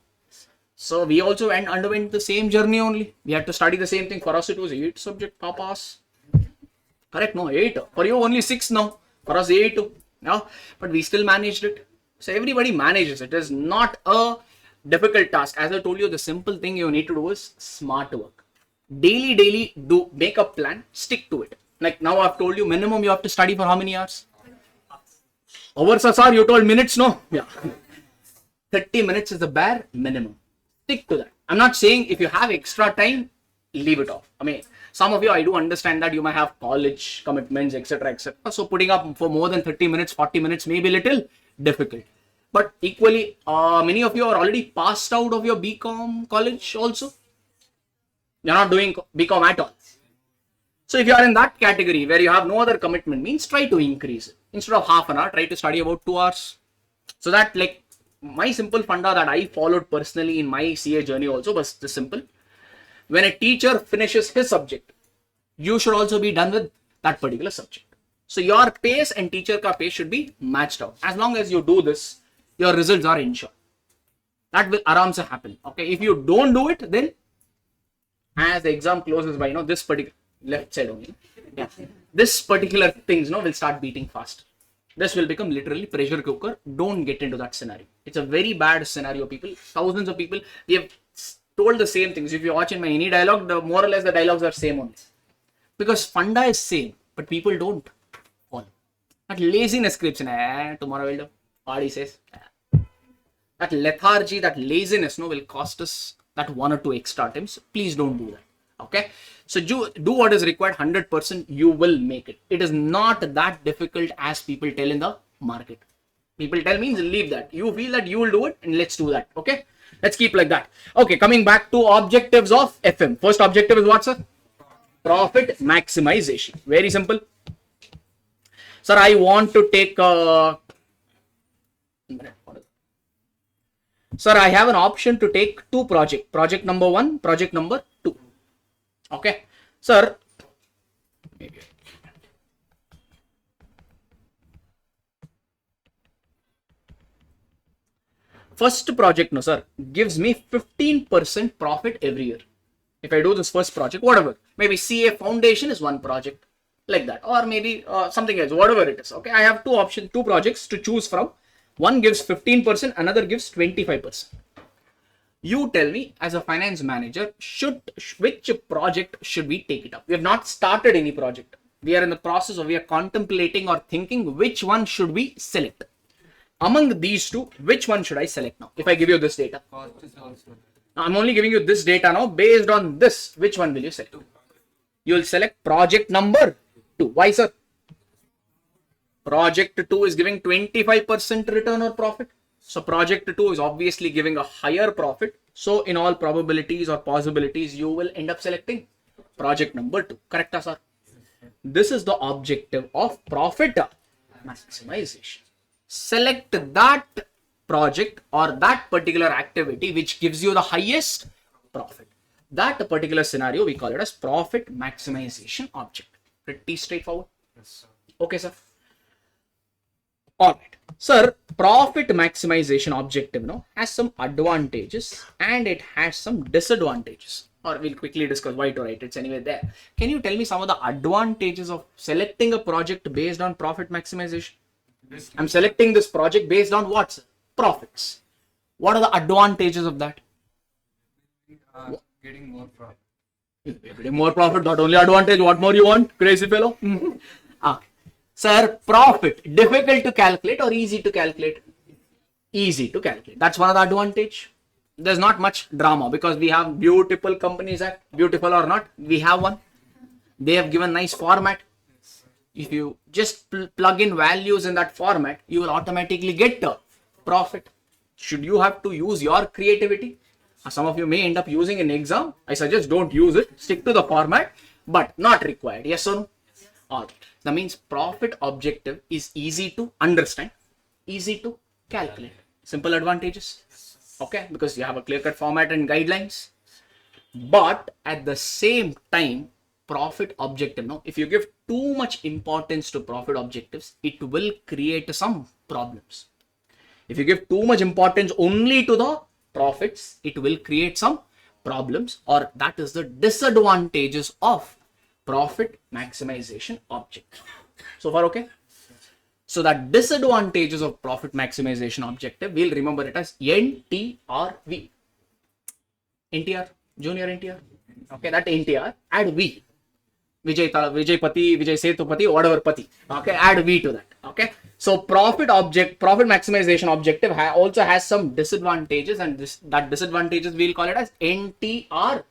So we also underwent the same journey only. We had to study the same thing. For us, it was 8 subject, papas. Correct? No, 8. For you, only 6 now. For us, 8. Yeah. But we still managed it. So everybody manages it. It is not a difficult task. As I told you, the simple thing you need to do is smart work. Daily, make a plan, stick to it. Like now I've told you, minimum you have to study for how many hours? Hours, sir, you told minutes, no? Yeah. 30 minutes is the bare minimum. Stick to that. I'm not saying if you have extra time, leave it off. I mean, some of you, I do understand that you might have college commitments, etc, etc. So putting up for more than 30 minutes, 40 minutes may be a little difficult. But equally, many of you are already passed out of your BCom college also. You're not doing BCom at all. So if you are in that category where you have no other commitment, means try to increase it. Instead of half an hour, try to study about 2 hours. So that, like, my simple funda that I followed personally in my CA journey also was this simple. When a teacher finishes his subject, you should also be done with that particular subject. So your pace and teacher ka pace should be matched out. As long as you do this, your results are ensured. That will aram se happen. Okay. If you don't do it, then as the exam closes by, this particular left side only. Yeah. This particular things, will start beating faster. This will become literally pressure cooker. Don't get into that scenario. It's a very bad scenario, people. Thousands of people, we have told the same things. If you watch in my any dialogue, more or less the dialogues are same only. Because funda is same, but people don't follow. That laziness creeps in. Tomorrow will do. Party says. That lethargy, that laziness, will cost us that 1 or 2 extra attempts. Please don't do that. Okay. So do what is required. 100% you will make it. It is not that difficult as people tell in the market. People tell means leave that. You feel that you will do it, and let's do that. Okay. Let's keep like that. Okay. Coming back to objectives of FM. First objective is what, sir? Profit maximization. Very simple. Sir, I want to take Sir, I have an option to take two projects. Project number 1, project number 2. Okay. Sir, first project, no sir, gives me 15% profit every year. If I do this first project, whatever, maybe CA Foundation is one project like that, or maybe something else, whatever it is. Okay, I have two projects to choose from. One gives 15%, another gives 25%. You tell me as a finance manager, which project should we take it up? We have not started any project. We are in the process of, we are contemplating or thinking which one should we select. Among these two, which one should I select now? If I give you this data. I'm only giving you this data now. Based on this, which one will you select? You will select project number 2. Why, sir? Project 2 is giving 25% return or profit. So project 2 is obviously giving a higher profit. So in all probabilities or possibilities, you will end up selecting project number 2. Correct, sir? This is the objective of profit maximization. Select that project or that particular activity which gives you the highest profit. That particular scenario, we call it as profit maximization object. Pretty straightforward. Yes, sir. Okay, sir. All right. Sir, profit maximization objective has some advantages and it has some disadvantages. Or we'll quickly discuss why to write. It's anyway there. Can you tell me some of the advantages of selecting a project based on profit maximization? I'm selecting this project based on what, sir? Profits. What are the advantages of that? Getting more profit. Getting more profit, not only advantage. What more you want, crazy fellow? Okay. Sir, profit, difficult to calculate or easy to calculate? Easy to calculate. That's one of the advantage. There's not much drama because we have beautiful companies act. Beautiful or not, we have one. They have given nice format. If you just plug in values in that format, you will automatically get the profit. Should you have to use your creativity? Some of you may end up using an exam. I suggest don't use it. Stick to the format, but not required. Yes or no? All right. That means profit objective is easy to understand, easy to calculate. Simple advantages. Okay, because you have a clear-cut format and guidelines. But at the same time, profit objective, if you give too much importance to profit objectives, it will create some problems. If you give too much importance only to the profits, it will create some problems, or that is the disadvantages of profit maximization objective. So far, okay? So that disadvantages of profit maximization objective, we'll remember it as NTRV. NTR, Junior NTR. Okay, that NTR, add V. Vijay Pati, Vijay Setupati, whatever Pati. Okay, add V to that. Okay, so profit maximization objective also has some disadvantages, and that disadvantages we'll call it as NTRV.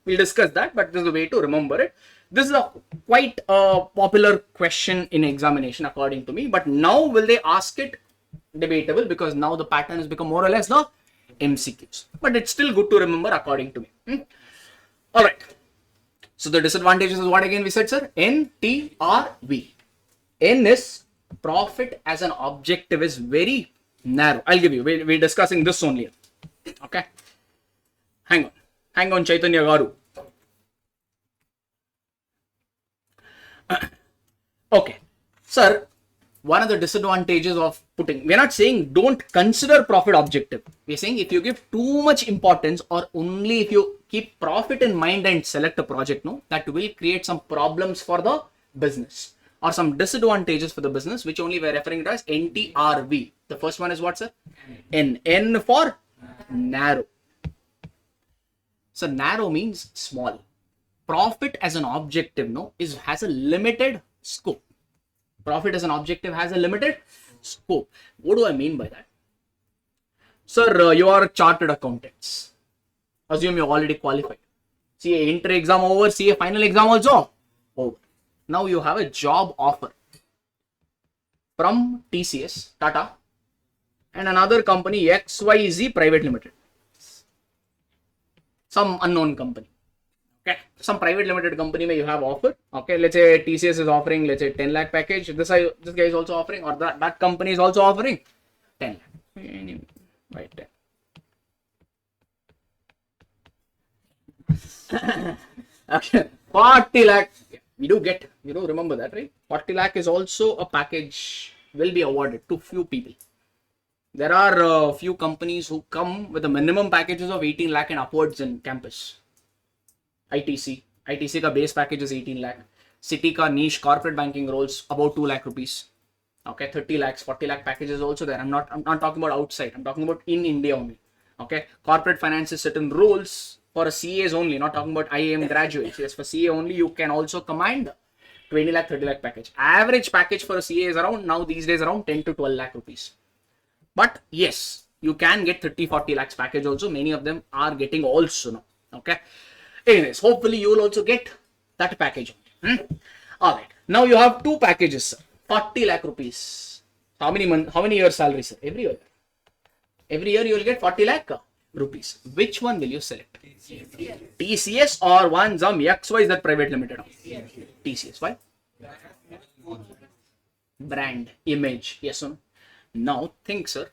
We'll discuss that, but this is the way to remember it. This is a quite popular question in examination according to me, but now will they ask it? Debatable, because now the pattern has become more or less the MCQs, but it's still good to remember according to me. All right. So the disadvantages is what again we said, sir? NTRV. N is profit as an objective is very narrow. I'll give you. We're discussing this only. Okay. Hang on, Chaitanya Garu. Okay, sir. One of the disadvantages of we're not saying don't consider profit objective. We're saying if you give too much importance, or only if you keep profit in mind and select a project, that will create some problems for the business, or some disadvantages for the business, which only we're referring to as NTRV. The first one is what, sir? N for narrow. So narrow means small. Profit as an objective has a limited scope. Profit as an objective has a limited scope. What do I mean by that? Sir, you are chartered accountants. Assume you already qualified. CA inter exam over, CA final exam also over. Now you have a job offer from TCS, Tata, and another company, XYZ Private Limited. Some unknown company. Okay, some private limited company may you have offer. Okay, let's say TCS is offering, let's say 10 lakh package. This guy is also offering, or that company is also offering 10 lakh. Right, 10. Okay, 40 lakh. We do remember that, right? 40 lakh is also a package will be awarded to few people. There are few companies who come with the minimum packages of 18 lakh and upwards in campus. ITC ka base package is 18 lakh. City ka niche corporate banking roles about 2 lakh rupees. Okay, 30 lakhs, 40 lakh packages also there. I'm not talking about outside. I'm talking about in India only. Okay, corporate finances certain roles for a CAs only. Not talking about IAM graduates. Yes, for CA only you can also command 20 lakh, 30 lakh package. Average package for a CA is around now these days around 10 to 12 lakh rupees. But yes, you can get 30, 40 lakhs package also. Many of them are getting also now. Okay. Anyways, hopefully you will also get that package. Alright. Now you have two packages, sir. 40 lakh rupees. How many years salary, sir? Every year. Every year you will get 40 lakh rupees. Which one will you select? TCS or one some XY is that private limited? TCS. Why? Brand, image. Yes or no? Now think, sir.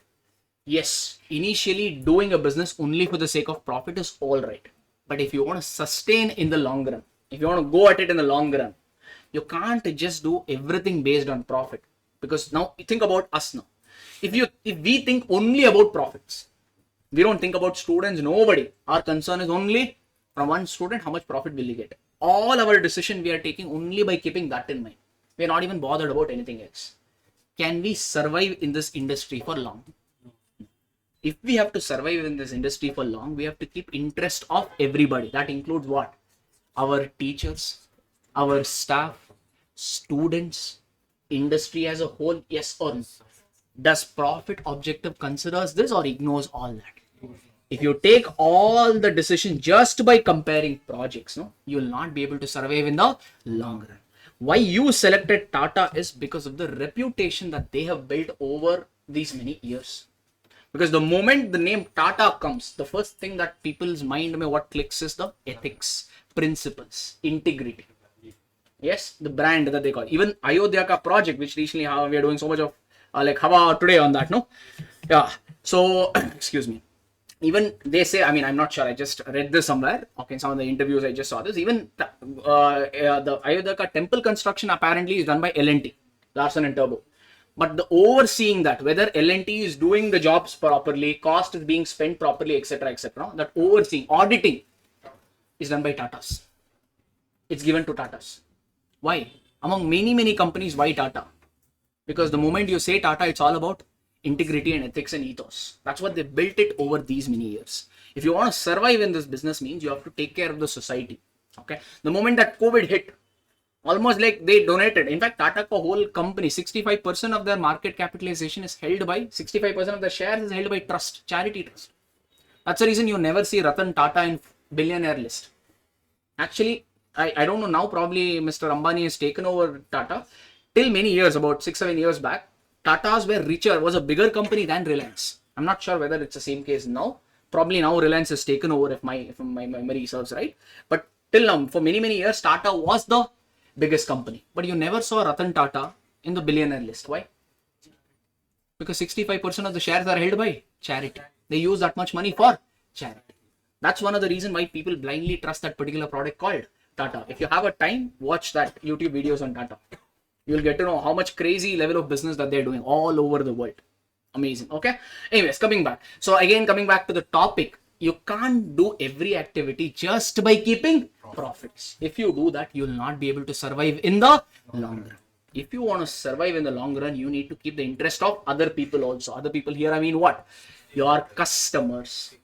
Yes, initially doing a business only for the sake of profit is all right. But if you want to sustain in the long run, if you want to go at it in the long run, you can't just do everything based on profit. Because now think about us now. If we think only about profits, we don't think about students, nobody. Our concern is only from one student, how much profit will he get. All our decision we are taking only by keeping that in mind. We are not even bothered about anything else. Can we survive in this industry for long? If we have to survive in this industry for long, we have to keep interest of everybody. That includes what? Our teachers, our staff, students, industry as a whole, yes or no? Does profit objective considers this or ignores all that? If you take all the decision just by comparing projects, no, you will not be able to survive in the long run. Why you selected Tata is because of the reputation that they have built over these many years. Because the moment the name Tata comes, the first thing that people's mind what clicks is the ethics, principles, integrity. Yes, the brand that they call. Even Ayodhya ka project, which recently we are doing so much of like Hava today on that, no? Yeah. So, excuse me. Even they say, I mean, I'm not sure. I just read this somewhere. Okay, in some of the interviews I just saw this. Even the Ayodhya ka temple construction apparently is done by L&T, Larsen and Turbo. But the overseeing that, whether L&T is doing the jobs properly, cost is being spent properly, etc., etc., that overseeing, auditing is done by Tatas. It's given to Tatas. Why? Among many companies, why Tata? Because the moment you say Tata, it's all about integrity and ethics and ethos. That's what they built it over these many years. If you want to survive in this business means you have to take care of the society. Okay. The moment that COVID hit, almost like they donated. In fact, Tata whole company, 65% of their market capitalization is held by, 65% of the shares is held by trust, charity trust. That's the reason you never see Ratan Tata in billionaire list. Actually, I don't know now, probably Mr. Ambani has taken over Tata. Till many years, about 6-7 years back, Tata's were richer, was a bigger company than Reliance. I'm not sure whether it's the same case now. Probably now Reliance has taken over if my memory serves right. But till now, for many years, Tata was the biggest company. But you never saw Ratan Tata in the billionaire list. Why? Because 65% of the shares are held by charity. They use that much money for charity. That's one of the reasons why people blindly trust that particular product called Tata. If you have a time, watch that YouTube videos on Tata. You'll get to know how much crazy level of business that they're doing all over the world. Amazing. Okay. Anyways, coming back. So again, coming back to the topic, you can't do every activity just by keeping profits. If you do that, you'll not be able to survive in the long run. If you want to survive in the long run, you need to keep the interest of other people also. Other people here, I mean what? Your customers.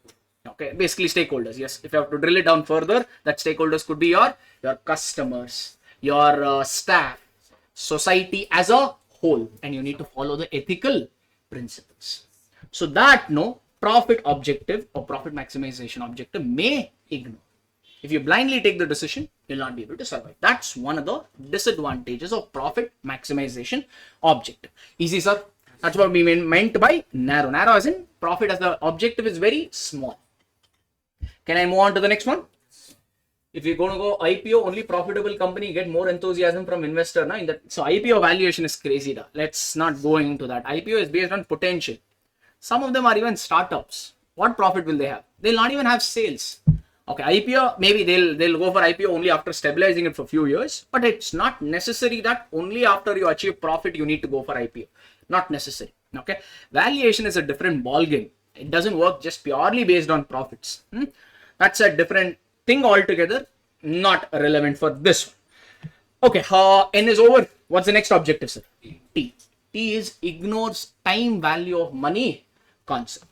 Okay, basically stakeholders. Yes, if you have to drill it down further, that stakeholders could be your customers, your staff, society as a whole, and you need to follow the ethical principles. So that profit objective or profit maximization objective may ignore. If you blindly take the decision, you'll not be able to survive. That's one of the disadvantages of profit maximization objective. Easy, sir. That's what we meant by narrow. Narrow as in profit as the objective is very small. Can I move on to the next one? If you're going to go IPO, only profitable company get more enthusiasm from investor. Na? So IPO valuation is crazy. Da. Let's not go into that. IPO is based on potential. Some of them are even startups. What profit will they have? They'll not even have sales. Okay, IPO, maybe they'll go for IPO only after stabilizing it for a few years, but it's not necessary that only after you achieve profit you need to go for IPO. Not necessary. Okay, valuation is a different ball game. It doesn't work just purely based on profits. That's a different thing altogether, not relevant for this one. Okay, N is over. What's the next objective, sir? T. T is ignores time value of money concept.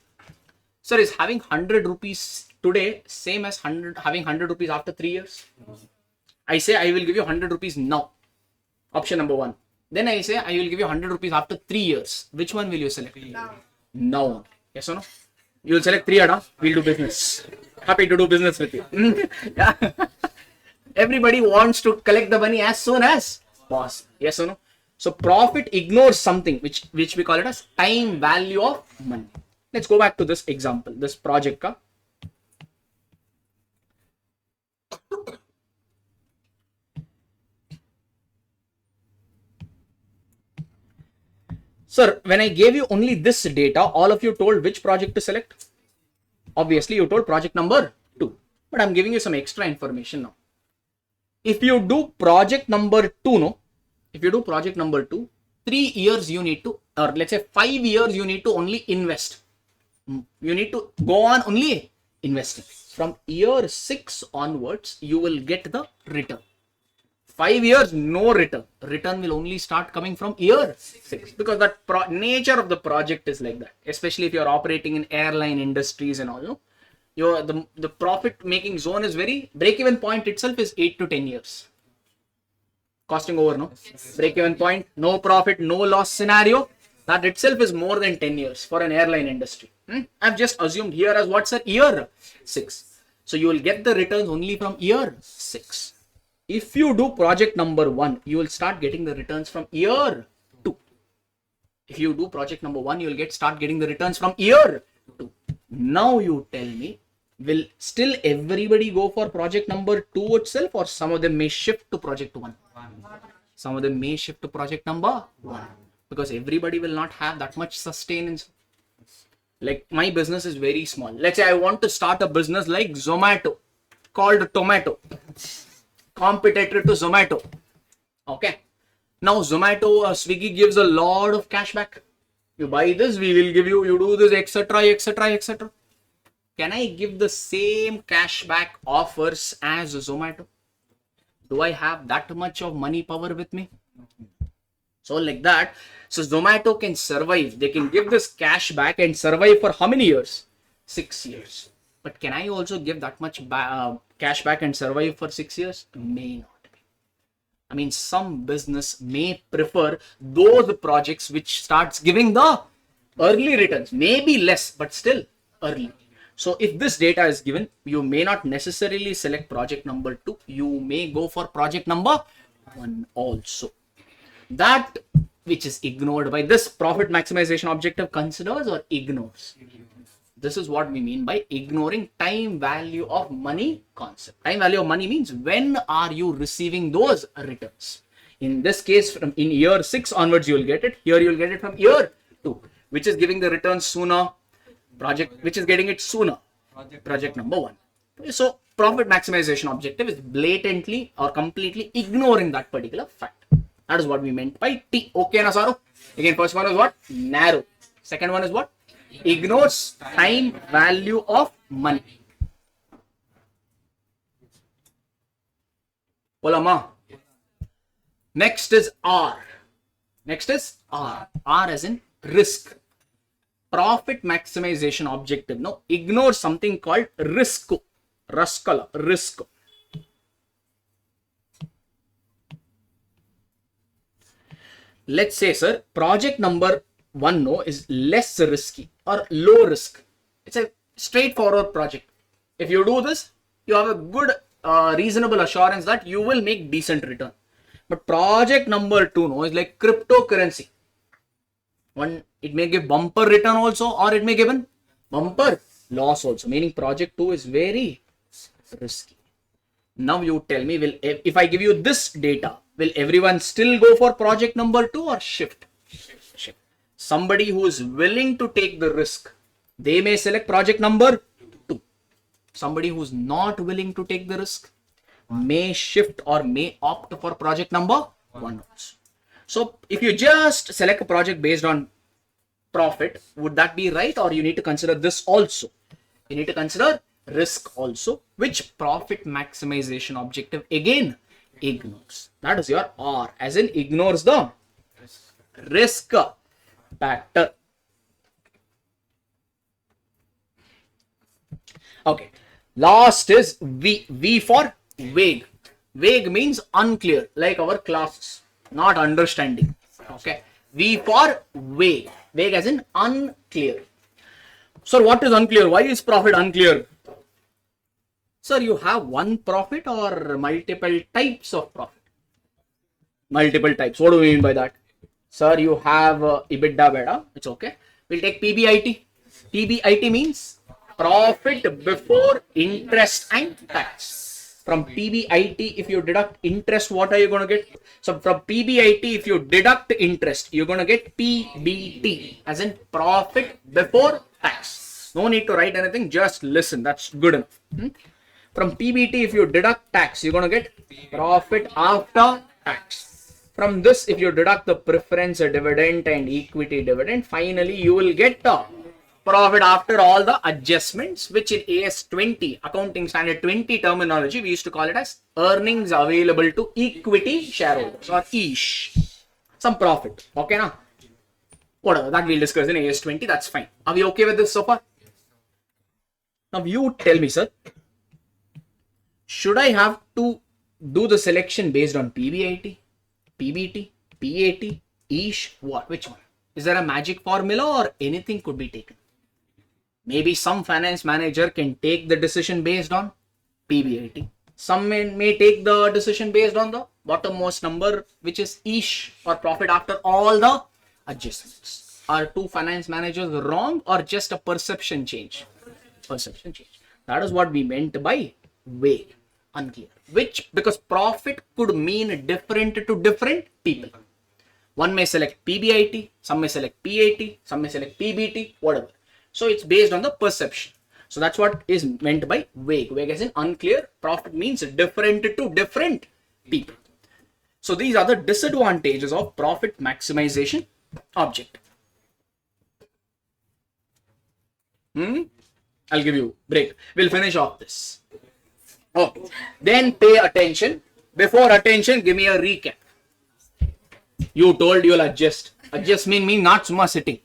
Sir, is having 100 rupees today same as having 100 rupees after 3 years? I say I will give you 100 rupees now. Option number 1. Then I say I will give you 100 rupees after 3 years. Which one will you select? Now. Yes or no? You will select 3 Ada. We'll do business. Happy to do business with you. Yeah. Everybody wants to collect the money as soon as possible. Yes or no? So profit ignores something which we call it as time value of money. Let's go back to this example, this project. Sir, when I gave you only this data, all of you told which project to select? Obviously, you told project number 2. But I'm giving you some extra information now. If you do project number 2, no? If you do project number 2, 3 years you need to, or let's say 5 years you need to only invest. You need to go on only investing. From year 6 onwards, you will get the return. 5 years, no return. Return will only start coming from year 6 because that nature of the project is like that. Especially if you're operating in airline industries and all. No? The profit making zone is very, break-even point itself is 8 to 10 years. Costing over, no? Break-even point, no profit, no loss scenario. That itself is more than 10 years for an airline industry. I've just assumed here as what's a year 6. So you will get the returns only from year 6. If you do project number 1, you will start getting the returns from year 2. If you do project number 1, you will start getting the returns from year 2. Now you tell me, will still everybody go for project number 2 itself, or some of them may shift to project 1? Some of them may shift to project number 1 because everybody will not have that much sustenance. Like my business is very small. Let's say I want to start a business like Zomato called Tomato. Competitor to Zomato. Okay. Now Zomato, Swiggy gives a lot of cashback. You buy this, we will give you, you do this, etc., etc., etc. Can I give the same cashback offers as Zomato? Do I have that much of money power with me? So like that, so Zomato can survive. They can give this cashback and survive for how many years? 6 years. But can I also give that much cashback and survive for 6 years? May not be. I mean, some business may prefer those projects which starts giving the early returns. Maybe less, but still early. So if this data is given, you may not necessarily select project number 2. You may go for project number 1 also. That which is ignored by this profit maximization objective considers or ignores. This is what we mean by ignoring time value of money concept. Time value of money means when are you receiving those returns? In this case, from in year 6 onwards, you will get it. Here you will get it from year 2, which is giving the returns sooner. Project which is getting it sooner. Project number 1. So profit maximization objective is blatantly or completely ignoring that particular fact. That is what we meant by T. Okay, na Saru? Again, first one is what? Narrow. Second one is what? Ignores time value of money. Polama. Next is R. Next is R. R as in risk. Profit maximization objective. No, ignore something called risk. Risk. Let's say, sir, project number 1 no is less risky or low risk. It's a straightforward project. If you do this, you have a good reasonable assurance that you will make decent return. But project number 2 no is like cryptocurrency. One, it may give bumper return also, or it may give a bumper loss also, meaning project 2 is very risky. Now you tell me, if I give you this data, will everyone still go for project number 2 or shift? Shift. Somebody who is willing to take the risk, they may select project number 2. Somebody who's not willing to take the risk may shift or may opt for project number 1 also. So if you just select a project based on profit, would that be right, or you need to consider this also? You need to consider risk also, which profit maximization objective again ignores. That is your R, as in ignores the risk factor. Okay, last is V. V for vague. Vague means unclear, like our classes, not understanding. Okay, V for vague. Vague as in unclear. Sir, what is unclear? Why is profit unclear? Sir, you have one profit or multiple types of profit? Multiple types. What do we mean by that? Sir, you have EBITDA beta. It's okay. We'll take PBIT. PBIT means profit before interest and tax. From PBIT, if you deduct interest, what are you going to get? So from PBIT, if you deduct interest, you're going to get PBT, as in profit before tax. No need to write anything, just listen. That's good enough. From PBT, if you deduct tax, you're going to get profit after tax. From this, if you deduct the preference dividend and equity dividend, finally you will get the profit after all the adjustments, which in AS 20, accounting standard 20 terminology, we used to call it as earnings available to equity shareholders, or EASH. Some profit. Okay, now? Whatever, that we'll discuss in AS 20, that's fine. Are we okay with this so far? Now you tell me, sir, should I have to do the selection based on PBIT, PBT, PAT, EASH, what? Which one? Is there a magic formula or anything could be taken? Maybe some finance manager can take the decision based on PBIT. Some may take the decision based on the bottommost number, which is EASH, or profit after all the adjustments. Are two finance managers wrong, or just a perception change? Perception change. That is what we meant by vague, unclear. Which, because profit could mean different to different people. One may select PBIT, some may select PAT, some may select PBT, whatever. So it's based on the perception. So that's what is meant by vague. Vague as in unclear. Profit means different to different people. So these are the disadvantages of profit maximization objective. I'll give you a break. We'll finish off this. Okay. Then pay attention. Before attention, give me a recap. You told you'll adjust. Adjust means not summa sitting.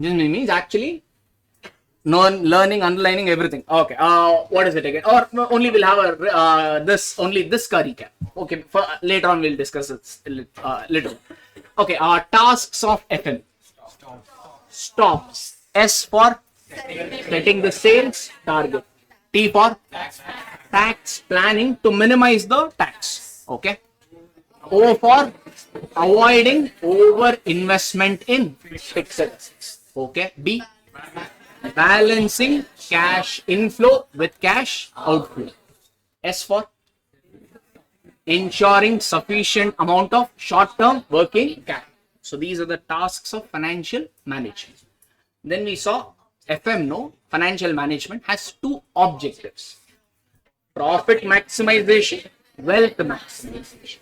Just means actually learning, underlining everything. Okay. What is it again? Or only we'll have a this recap. Okay. For later on we'll discuss it little. Okay. Tasks of FM. Stops. S for setting the sales target. T for tax planning to minimize the tax. Okay. O for avoiding over investment in fixed assets. Okay. B, balancing cash inflow with cash outflow. S for ensuring sufficient amount of short-term working capital. So these are the tasks of financial management. Then we saw FM, financial management has two objectives: profit maximization, wealth maximization.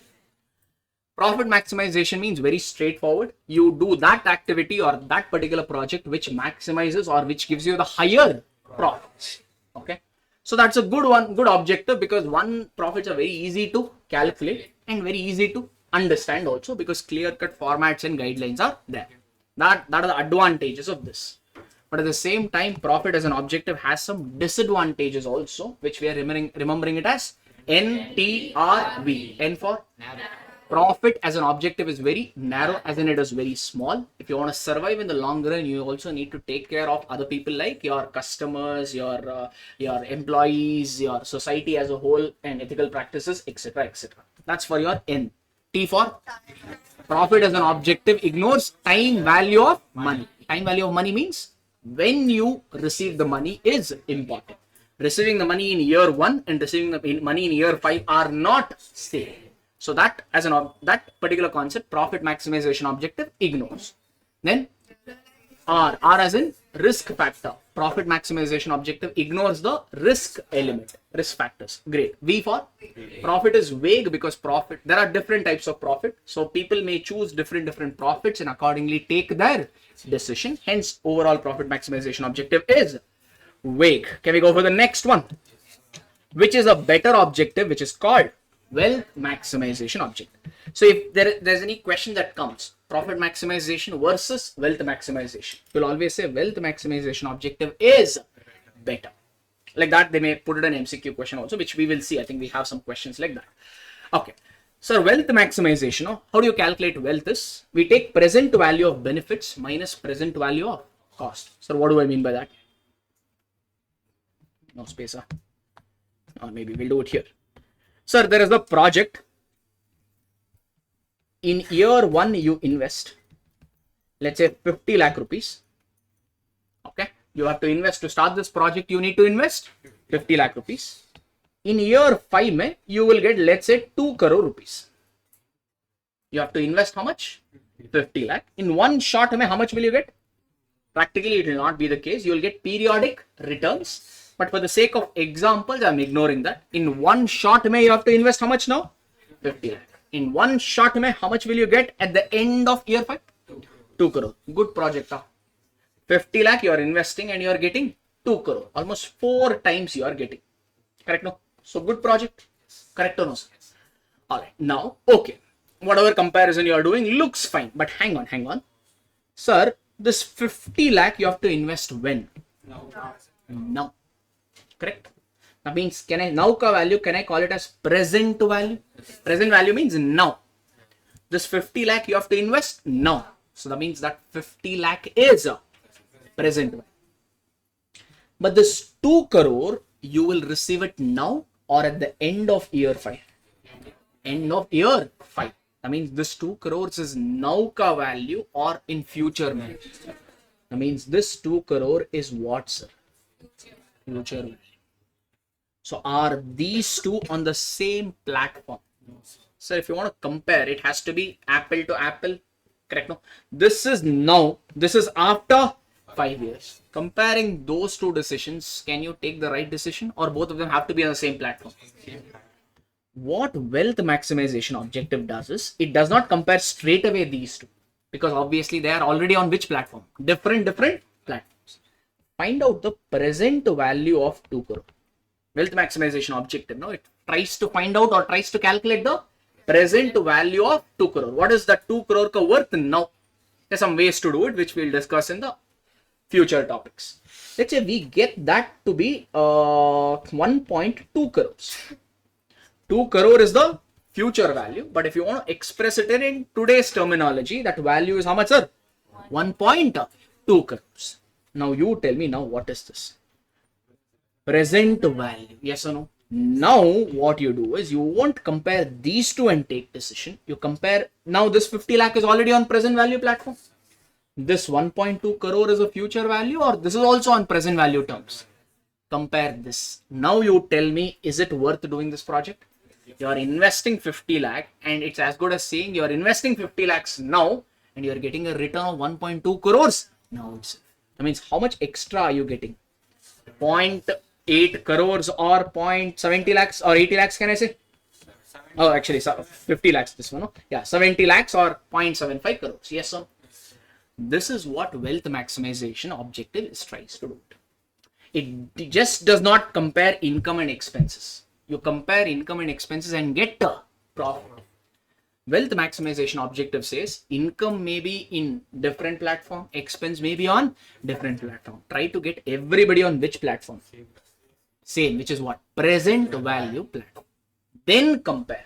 Profit maximization means very straightforward. You do that activity or that particular project which maximizes or which gives you the higher profits. Okay. So that's a good one, good objective, because profits are very easy to calculate and very easy to understand also, because clear-cut formats and guidelines are there. That are the advantages of this. But at the same time, profit as an objective has some disadvantages also, which we are remembering it as NTRV. N for profit as an objective is very narrow, as in it is very small. If you want to survive in the long run, you also need to take care of other people, like your customers, your employees, your society as a whole, and ethical practices, etc., etc. That's for your N. T for profit as an objective ignores time value of money. Time value of money means when you receive the money is important. Receiving the money in year 1 and receiving the money in year 5 are not same. So that that particular concept, profit maximization objective ignores. Then R as in risk factor. Profit maximization objective ignores the risk element, risk factors. Great. V for profit is vague because profit, there are different types of profit. So people may choose different profits and accordingly take their decision. Hence, overall profit maximization objective is vague. Can we go for the next one? Which is a better objective, which is called wealth maximization objective. So if there's any question that comes, profit maximization versus wealth maximization, you'll always say wealth maximization objective is better. Like that, they may put it an MCQ question also, which we will see. I think we have some questions like that. Okay. So wealth maximization, how do you calculate wealth is? We take present value of benefits minus present value of cost. So what do I mean by that? No space, or maybe we'll do it here. Sir, there is the project. In year 1, you invest, let's say 50 lakh rupees. Okay. You have to invest to start this project. You need to invest 50 lakh rupees. In year 5, you will get, let's say, 2 crore rupees. You have to invest how much? 50 lakh. In one shot, how much will you get? Practically, it will not be the case. You will get periodic returns. But for the sake of examples, I'm ignoring that. In one shot, you have to invest how much now? 50 lakh. In one shot, how much will you get at the end of year 5? 2 crore. Good project. 50 lakh you are investing and you are getting 2 crore. Almost 4 times you are getting. Correct? No? So good project. Correct or no, sir? Alright. Now, okay. Whatever comparison you are doing looks fine. But hang on. Sir, this 50 lakh you have to invest when? Now. Correct? That means, now ka value, can I call it as present value? Present value means now. This 50 lakh you have to invest now. So that means that 50 lakh is a present value. But this 2 crore, you will receive it now or at the end of year 5. End of year 5. That means this 2 crores is now ka value or in future value. That means this 2 crore is what, sir? Future value. So are these two on the same platform? So if you want to compare, it has to be apple to apple. Correct? No? This is now. This is after 5 years. Comparing those two decisions, can you take the right decision or both of them have to be on the same platform? What wealth maximization objective does is, it does not compare straight away these two because obviously they are already on which platform? Different platforms. Find out the present value of 2 crore. Wealth maximization objective, no, it tries to find out or tries to calculate the present value of 2 crore. What is that 2 crore ka worth now? There's some ways to do it, which we'll discuss in the future topics. Let's say we get that to be 1.2 crores. 2 crore is the future value, but if you want to express it in today's terminology, that value is how much, sir? 1.2 crores. Now you tell me, now what is this? Present value, yes or no? Now what you do is, you won't compare these two and take decision. You compare, now this 50 lakh is already on present value platform. This 1.2 crore is a future value or this is also on present value terms. Compare this. Now you tell me, is it worth doing this project? You are investing 50 lakh and it's as good as saying you are investing 50 lakhs now and you are getting a return of 1.2 crores. Now it's, that means how much extra are you getting? 0.8 crores or 0.70 lakhs or 80 lakhs, can I say? Oh, actually, 50 lakhs this one. No? Yeah, 70 lakhs or 0.75 crores. Yes, sir. This is what wealth maximization objective is tries to do. It just does not compare income and expenses. You compare income and expenses and get a profit. Wealth maximization objective says income may be in different platform, expense may be on different platform. Try to get everybody on which platform? Same, which is what? Present value platform. Then compare.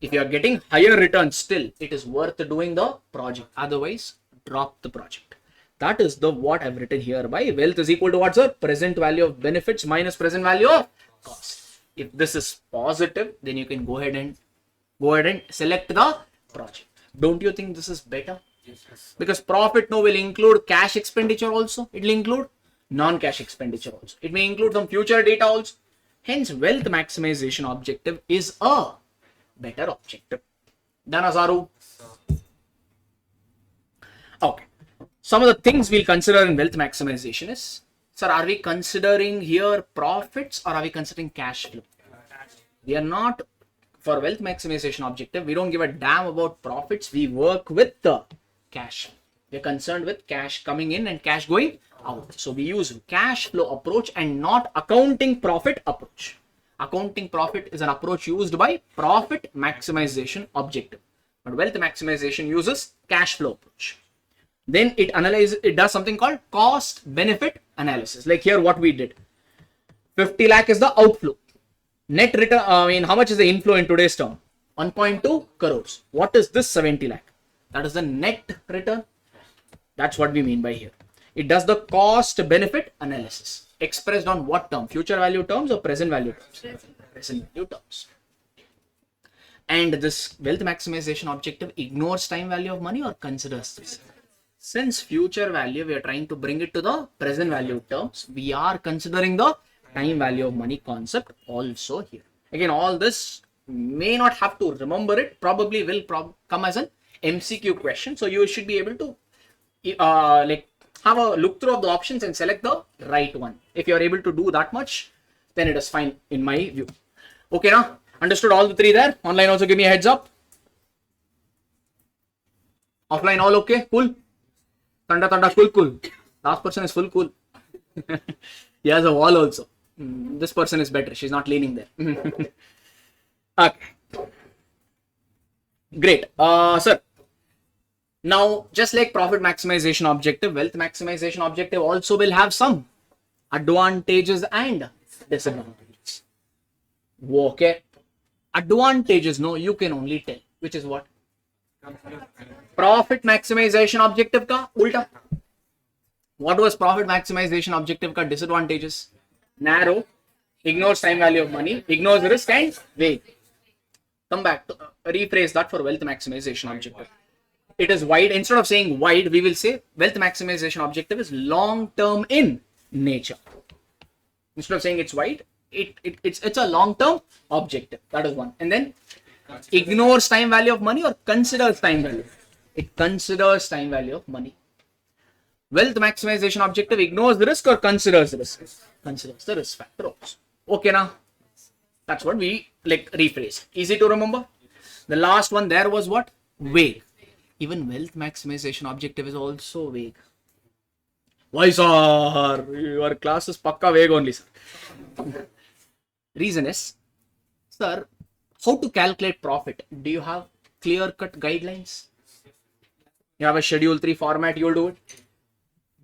If you are getting higher returns still, it is worth doing the project. Otherwise, drop the project. That is the what I've written here by wealth is equal to what, sir? Present value of benefits minus present value of cost. If this is positive, then you can go ahead and select the project. Don't you think this is better? Yes. Because profit now will include cash expenditure also. It will include non-cash expenditure also. It may include some future data also. Hence, wealth maximization objective is a better objective. Done, Azaru? Okay. Some of the things we'll consider in wealth maximization is, sir, are we considering here profits or are we considering cash flow? We are not, for wealth maximization objective, we don't give a damn about profits. We work with the cash. We're concerned with cash coming in and cash going out. So we use cash flow approach and not accounting profit approach. Accounting profit is an approach used by profit maximization objective. But wealth maximization uses cash flow approach. Then it does something called cost benefit analysis. Like here what we did. 50 lakh is the outflow. Net return, how much is the inflow in today's term? 1.2 crores. What is this 70 lakh? That is the net return. That's what we mean by here. It does the cost benefit analysis. Expressed on what term? Future value terms or present value terms? Present value terms. And this wealth maximization objective ignores time value of money or considers this. Since future value, we are trying to bring it to the present value terms. We are considering the time value of money concept also here. Again, all this may not have to remember it. Probably will come as an MCQ question. So you should be able to have a look through of the options and select the right one. If you are able to do that much, then it is fine in my view. Okay, now understood all the three there. Online also give me a heads up. Offline all okay? Cool. Tanda cool. Last person is full cool. He has a wall also. This person is better. She's not leaning there. Okay. Great. Sir. Now, just like profit maximization objective, wealth maximization objective also will have some advantages and disadvantages. Okay. Advantages, no, you can only tell. Which is what? Profit maximization objective ka ulta. What was profit maximization objective ka disadvantages? Narrow, ignores time value of money, ignores risk and vague. Come back to rephrase that for wealth maximization objective. It is wide. Instead of saying wide, we will say wealth maximization objective is long term in nature. Instead of saying it's wide, it's a long term objective. That is one. And then ignores time value of money or considers time value. It considers time value of money. Wealth maximization objective ignores the risk or considers the risk? Considers the risk factor also. Okay, now that's what we rephrase. Easy to remember. The last one there was what? Vague. Even wealth maximization objective is also vague. Why, sir? Your class is pakka vague only, sir. Reason is, sir, how to calculate profit? Do you have clear-cut guidelines? You have a Schedule 3 format, you'll do it.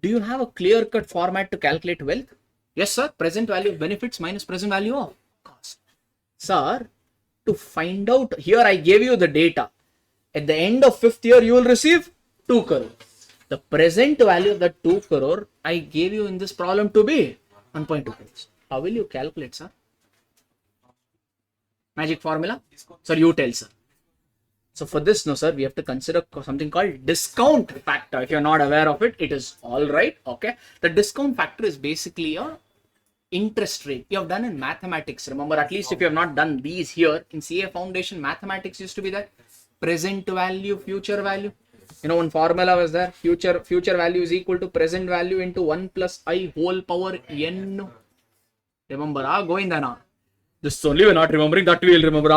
Do you have a clear-cut format to calculate wealth? Yes, sir. Present value of benefits minus present value of cost. Sir, to find out, here I gave you the data. At the end of 5th year, you will receive 2 crore. The present value of that 2 crore, I gave you in this problem to be 1.2 crores. How will you calculate, sir? Magic formula? Sir, you tell, sir. So for this, no, sir, we have to consider something called discount factor. If you're not aware of it, it is all right. Okay. The discount factor is basically a interest rate. You have done in mathematics. Remember, at least if you have not done these here in CA Foundation, mathematics used to be there. Present value, future value. You know, one formula was there. Future value is equal to present value into 1 plus I whole power n. Remember, Govinda na. This only we're not remembering, that we will remember.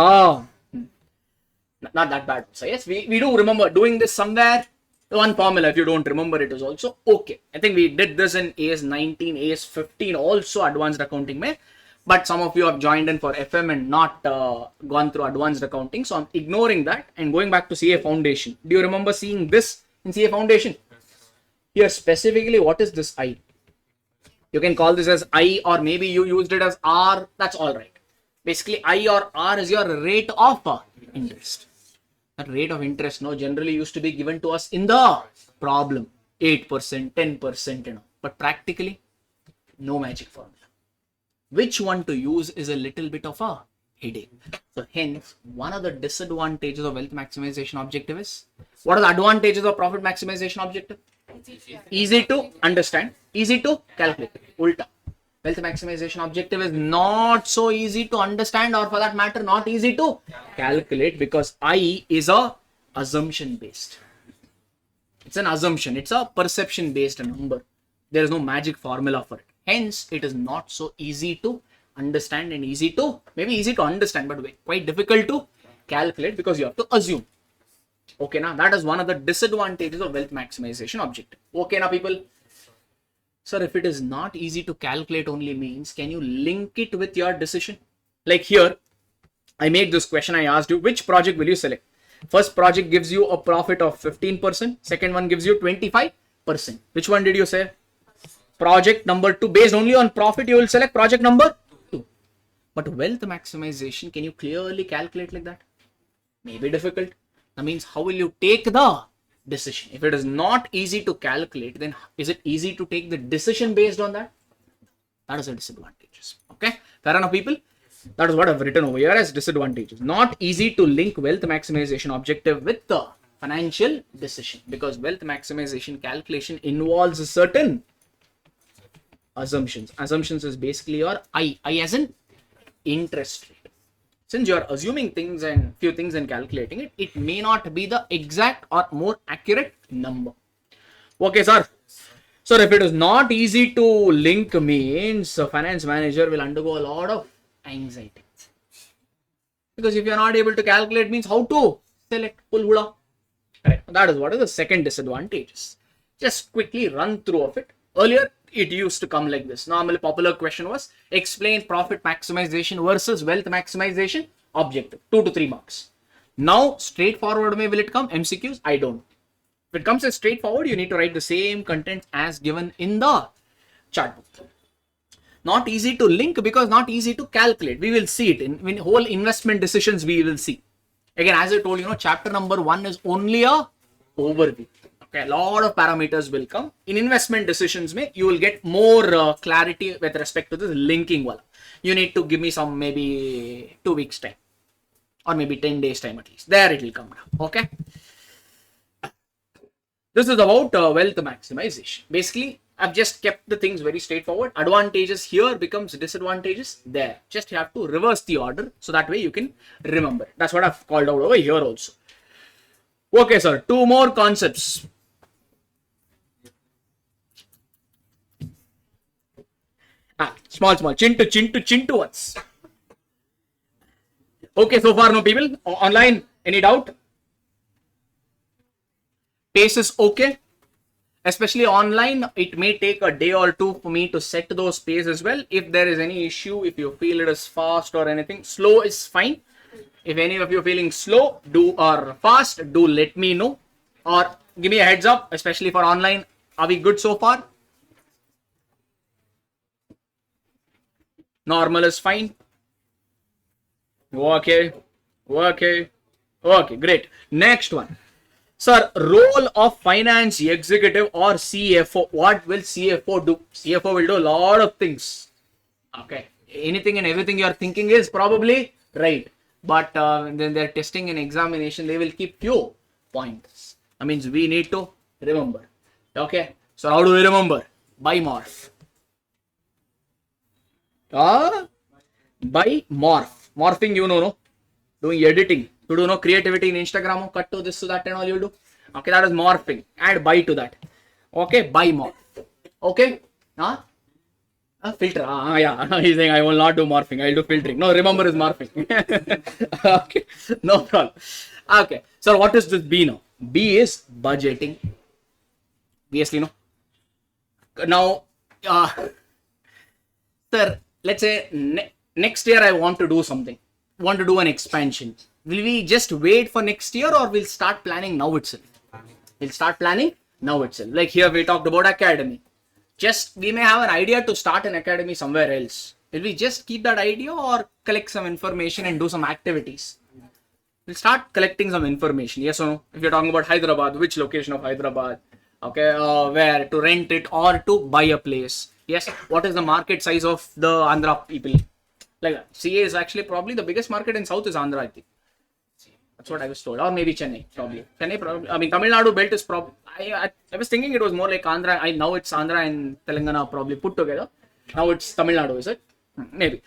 Not that bad. So yes, we do remember doing this somewhere. One formula, if you don't remember, it is also okay. I think we did this in AS 19, AS 15, also advanced accounting mein. But some of you have joined in for FM and not gone through advanced accounting. So I'm ignoring that and going back to CA Foundation. Do you remember seeing this in CA Foundation? Here specifically, what is this I? You can call this as I, or maybe you used it as R. That's all right. Basically, I or R is your rate of interest. That rate of interest, no, generally used to be given to us in the problem. 8%, 10%, you know. But practically, no magic formula. Which one to use is a little bit of a headache. So hence, one of the disadvantages of wealth maximization objective is, what are the advantages of profit maximization objective? Easy to understand, easy to calculate. Ulta. Wealth maximization objective is not so easy to understand, or for that matter, not easy to calculate, because I is a assumption based. It's an assumption. It's a perception based number. There is no magic formula for it. Hence, it is not so easy to understand and maybe easy to understand, but quite difficult to calculate because you have to assume. Okay, now that is one of the disadvantages of wealth maximization objective. Okay, now people. Sir, if it is not easy to calculate only means, can you link it with your decision? Like here, I make this question, I asked you, which project will you select? First project gives you a profit of 15%. Second one gives you 25%. Which one did you say? Project number 2. Based only on profit, you will select project number 2. But wealth maximization, can you clearly calculate like that? Maybe difficult. That means how will you take the decision? If it is not easy to calculate, then is it easy to take the decision based on that? That is a disadvantage. Okay, fair enough, people. That is what I've written over here as disadvantages. Not easy to link wealth maximization objective with the financial decision, because wealth maximization calculation involves a certain assumptions. Assumptions is basically your I as in interest rate. Since you are assuming things and few things and calculating it, it may not be the exact or more accurate number. Okay, sir. So if it is not easy to link means a finance manager will undergo a lot of anxiety. Because if you are not able to calculate means how to select pulhula. Right. That is what is the second disadvantages. Just quickly run through of it. Earlier, it used to come like this. Normally, popular question was explain profit maximization versus wealth maximization objective. 2 to 3 marks. Now, straightforward way will it come? MCQs? I don't. If it comes as straightforward, you need to write the same content as given in the chart book. Not easy to link because not easy to calculate. We will see it in whole investment decisions. We will see. Again, as I told you, chapter number 1 is only a overview. Okay, a lot of parameters will come. In investment decisions, you will get more clarity with respect to this linking wala. You need to give me some maybe 2 weeks time or maybe 10 days time at least. There it will come now. Okay. This is about wealth maximization. Basically, I've just kept the things very straightforward. Advantages here becomes disadvantages there. Just you have to reverse the order so that way you can remember. That's what I've called out over here also. Okay, sir. 2 more concepts. Small, chin to ones. Okay, so far no people online. Any doubt? Pace is okay. Especially online, it may take a day or 2 for me to set those pace as well. If there is any issue, if you feel it is fast or anything, slow is fine. If any of you are feeling slow, or fast, do let me know. Or give me a heads up, especially for online. Are we good so far? Normal is fine. Okay, great. Next one. Sir, role of finance executive or CFO. What will CFO do? CFO will do a lot of things. Okay. Anything and everything you are thinking is probably right. But then they're testing an examination, they will keep few pointers. That means we need to remember. Okay. So how do we remember? By morph. By morph. Morphing, you know, no? Doing editing. To do no creativity in Instagram, cut to this to that and all you do. Okay, that is morphing. Add by to that. Okay, by morph. Okay? Filter. Yeah. He's saying I will not do morphing. I will do filtering. No, remember is morphing. Okay. No problem. Okay. So what is this B now? B is budgeting. Obviously, no. Now, sir, let's say next year I want to do something. Want to do an expansion. Will we just wait for next year or we'll start planning now itself? We'll start planning now itself. Like here we talked about academy. Just we may have an idea to start an academy somewhere else. Will we just keep that idea or collect some information and do some activities? We'll start collecting some information. Yes or no? If you're talking about Hyderabad, which location of Hyderabad? Okay, where to rent it or to buy a place? Yes. What is the market size of the Andhra people? Like that. CA is actually probably the biggest market in South is Andhra, I think. That's what I was told. Or maybe Chennai, probably. Chennai, probably. I mean, Tamil Nadu belt is probably. I was thinking it was more like Andhra. Now it's Andhra and Telangana probably put together. Now it's Tamil Nadu, is it? Maybe.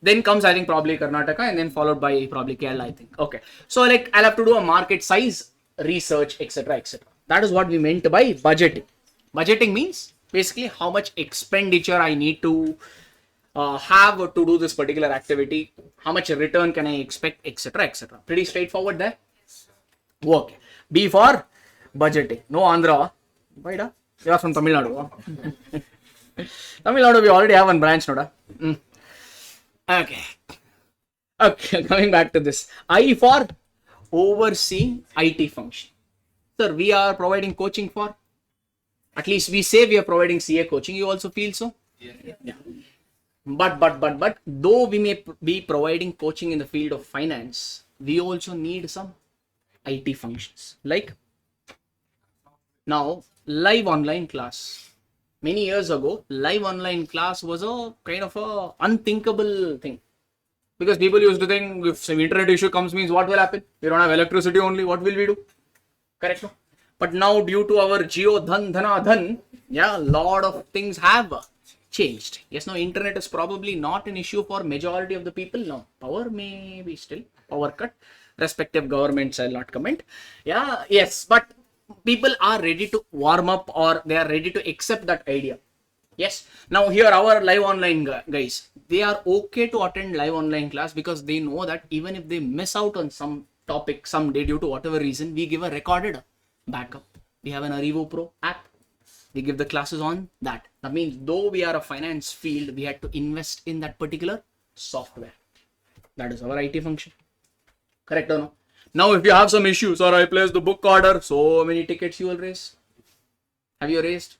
Then comes, I think, probably Karnataka, and then followed by probably Kerala, I think. Okay. So like I'll have to do a market size research, etc., etc. That is what we meant by budgeting. Budgeting means basically how much expenditure I need to have to do this particular activity, how much return can I expect, etc., etc. Pretty straightforward there. Okay. B for budgeting. No Andhra. Why da? You are from Tamil Nadu. Tamil Nadu, we already have one branch, no da? Okay. Okay, coming back to this. I for overseeing IT function. Sir, we are providing coaching for, at least we say we are providing CA coaching. You also feel so? Yeah. But though we may be providing coaching in the field of finance, we also need some IT functions. Like now, live online class. Many years ago, live online class was a kind of a unthinkable thing. Because people used to think if some internet issue comes, means what will happen? We don't have electricity only, what will we do? Correct? No? But now due to our Jio Dhana Dhan, yeah, a lot of things have changed. Yes, now internet is probably not an issue for majority of the people now. Power may be still, power cut. Respective governments, I'll not comment. Yeah, yes, but people are ready to warm up or they are ready to accept that idea. Yes. Now here our live online guys, they are okay to attend live online class because they know that even if they miss out on some topic someday due to whatever reason, we give a recorded backup. We have an ArivuPro app. We give the classes on that. That means though we are a finance field, we had to invest in that particular software. That is our IT function. Correct or no? Now if you have some issues or I place the book order, so many tickets you will raise. Have you raised?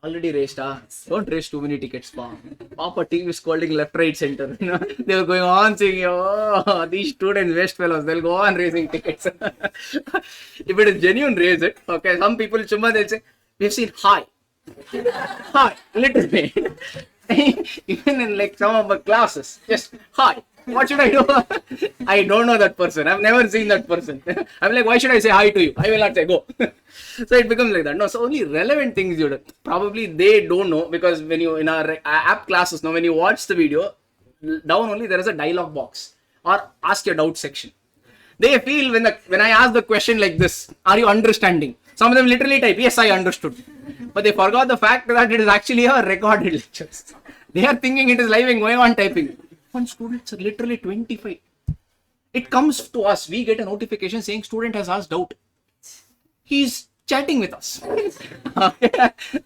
Already raised, don't raise too many tickets, Papa team is scolding left, right, center. They were going on saying, oh, these students, waste fellows, they'll go on raising tickets. If it is genuine, raise it. Okay, some people, chumma, they'll say, we've seen hi. Hi, literally. Even in like some of the classes, just hi. What should I do? I don't know that person. I've never seen that person. I'm like, why should I say hi to you? I will not say go. So it becomes like that. No, so only relevant things you do. Probably they don't know because when you in our app classes, now when you watch the video, down only there is a dialogue box or ask your doubt section. They feel when I ask the question like this, are you understanding? Some of them literally type, yes, I understood. But they forgot the fact that it is actually a recorded lecture. They are thinking it is live and going on typing. One student is literally 25. It comes to us. We get a notification saying student has asked doubt. He's chatting with us.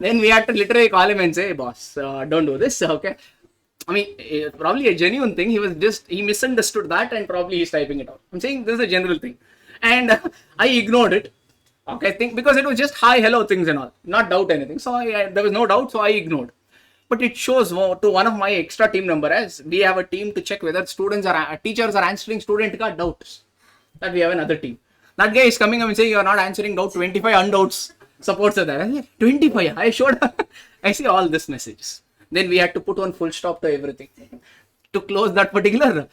Then we have to literally call him and say, hey, boss, don't do this. Okay. I mean, probably a genuine thing. He misunderstood that and probably he's typing it out. I'm saying this is a general thing. And I ignored it. Okay, I think because it was just hi, hello things and all. Not doubt anything. So there was no doubt. So I ignored. But it shows to one of my extra team member as we have a team to check whether teachers are answering student doubts. That we have another team. That guy is coming up and saying you are not answering doubt. 25 undoubts supports are there. 25. I showed. I see all these messages. Then we had to put one full stop to everything to close that particular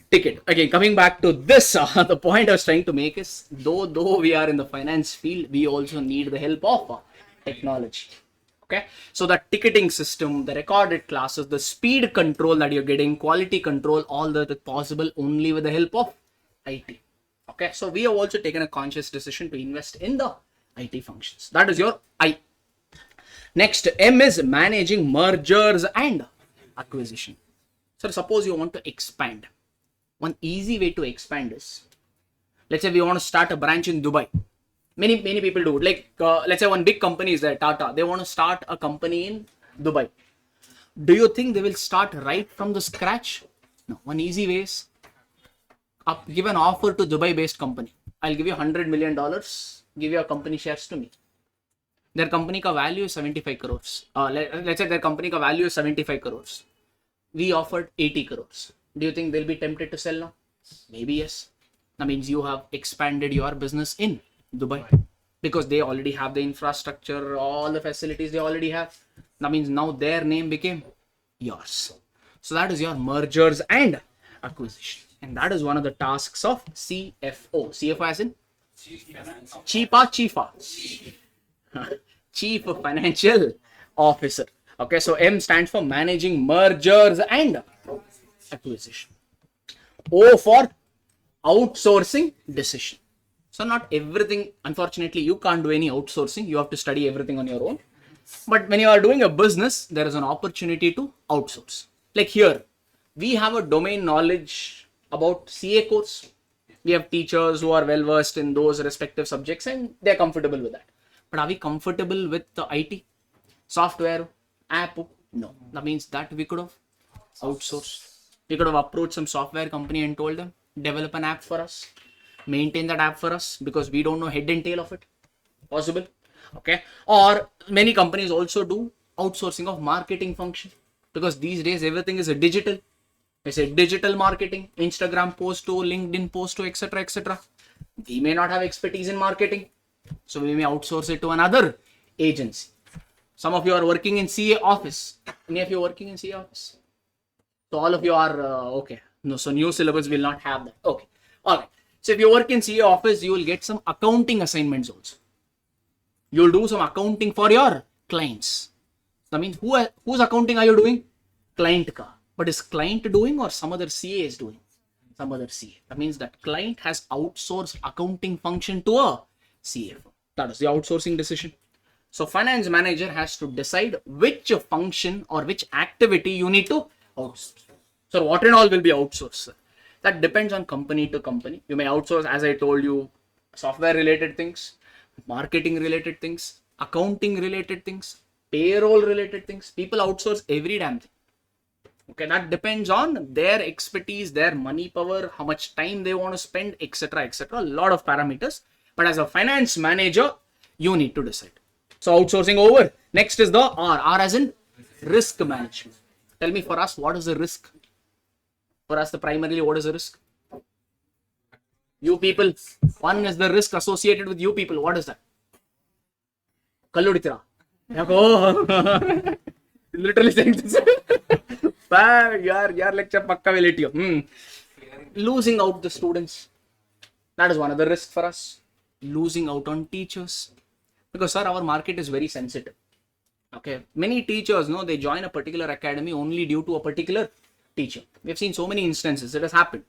ticket. Again, coming back to this, the point I was trying to make is though we are in the finance field, we also need the help of technology. Okay, so the ticketing system, the recorded classes, the speed control that you're getting, quality control, all that is possible only with the help of IT. Okay, so we have also taken a conscious decision to invest in the IT functions. That is your I. Next, M is managing mergers and acquisition. So suppose you want to expand. One easy way to expand is, let's say we want to start a branch in Dubai. Many people do it. Like, let's say one big company is there, Tata. They want to start a company in Dubai. Do you think they will start right from the scratch? No. One easy way is give an offer to Dubai-based company. I'll give you $100 million. Give your company shares to me. Their company ka value is 75 crores. Let's say their company ka value is 75 crores. We offered 80 crores. Do you think they'll be tempted to sell now? Maybe yes. That means you have expanded your business in Dubai because they already have the infrastructure, all the facilities they already have. That means now their name became yours. So that is your mergers and acquisition. And that is one of the tasks of CFO. CFO as in Chief Financial Officer. Okay, so M stands for managing mergers and acquisition. O for outsourcing decision. So not everything, unfortunately, you can't do any outsourcing. You have to study everything on your own. But when you are doing a business, there is an opportunity to outsource. Like here, we have a domain knowledge about CA course. We have teachers who are well versed in those respective subjects and they're comfortable with that. But are we comfortable with the IT, software, app? No. That means that we could have outsourced. We could have approached some software company and told them, develop an app for us, maintain that app for us, because we don't know head and tail of it. Possible. Okay. Or many companies also do outsourcing of marketing function, because these days everything is a digital. They say digital marketing, Instagram post to, LinkedIn post to, etc., etc. We may not have expertise in marketing, so we may outsource it to another agency. Some of you are working in CA office. Any of you working in CA office? So all of you are okay. No, so new syllabus will not have that. Okay. All right. So if you work in CA office, you will get some accounting assignments also. You'll do some accounting for your clients. That means whose accounting are you doing? Client ka. But is client doing or some other CA is doing? Some other CA. That means that client has outsourced accounting function to a CA. That is the outsourcing decision. So finance manager has to decide which function or which activity you need to outsource. So what and all will be outsourced? That depends on company to company. You may outsource, as I told you, software related things, marketing related things, accounting related things, payroll related things. People outsource every damn thing. Okay, that depends on their expertise, their money power, how much time they want to spend, etc., etc. A lot of parameters. But as a finance manager, you need to decide. So outsourcing over. Next is the R. R as in risk management. Tell me for us, what is the risk? For us, primarily, what is the risk? You people. One is the risk associated with you people. What is that? Kalluditira. Literally saying this. Your lecture pakka will hit you. Losing out the students. That is one of the risks for us. Losing out on teachers. Because, sir, our market is very sensitive. Okay. Many teachers, they join a particular academy only due to a particular teacher. We have seen so many instances. It has happened.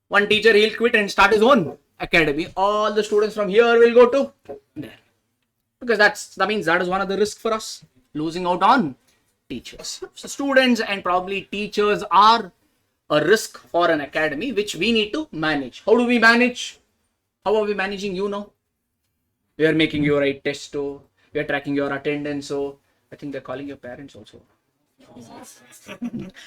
One teacher, he'll quit and start his own academy. All the students from here will go to there. Because that means that is one of the risks for us. Losing out on teachers. So students and probably teachers are a risk for an academy which we need to manage. How do we manage? How are we managing you now? We are making you write tests too. We are tracking your attendance. So I think they're calling your parents also.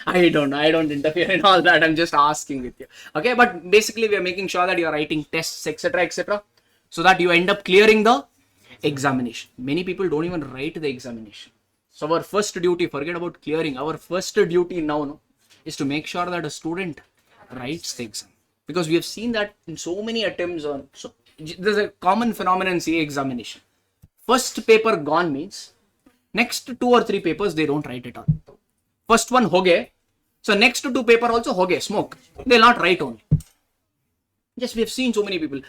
I don't know. I don't interfere in all that. I'm just asking with you. Okay, but basically we are making sure that you are writing tests, etc., etc., so that you end up clearing the examination. Many people don't even write the examination. So our first duty, forget about clearing. Our first duty now is to make sure that a student writes the exam, because we have seen that in so many attempts on. So there's a common phenomenon in CA examination. First paper gone means next 2 or 3 papers they don't write it all. First one hoge, so next 2 paper also hoge, smoke. They'll not write only. Yes, we have seen so many people.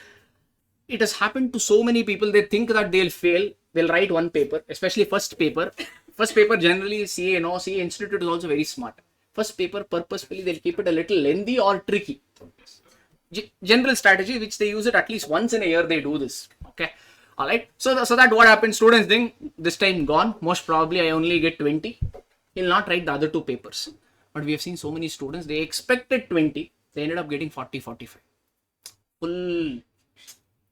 It has happened to so many people. They think that they'll fail. They'll write one paper, especially first paper. First paper generally CA, CA Institute is also very smart. First paper purposefully they'll keep it a little lengthy or tricky. General strategy which they use it at least once in a year, they do this. Okay. All right. So that what happens, students think this time gone. Most probably I only get 20. He'll not write the other 2 papers. But we have seen so many students, they expected 20. They ended up getting 40, 45. Full.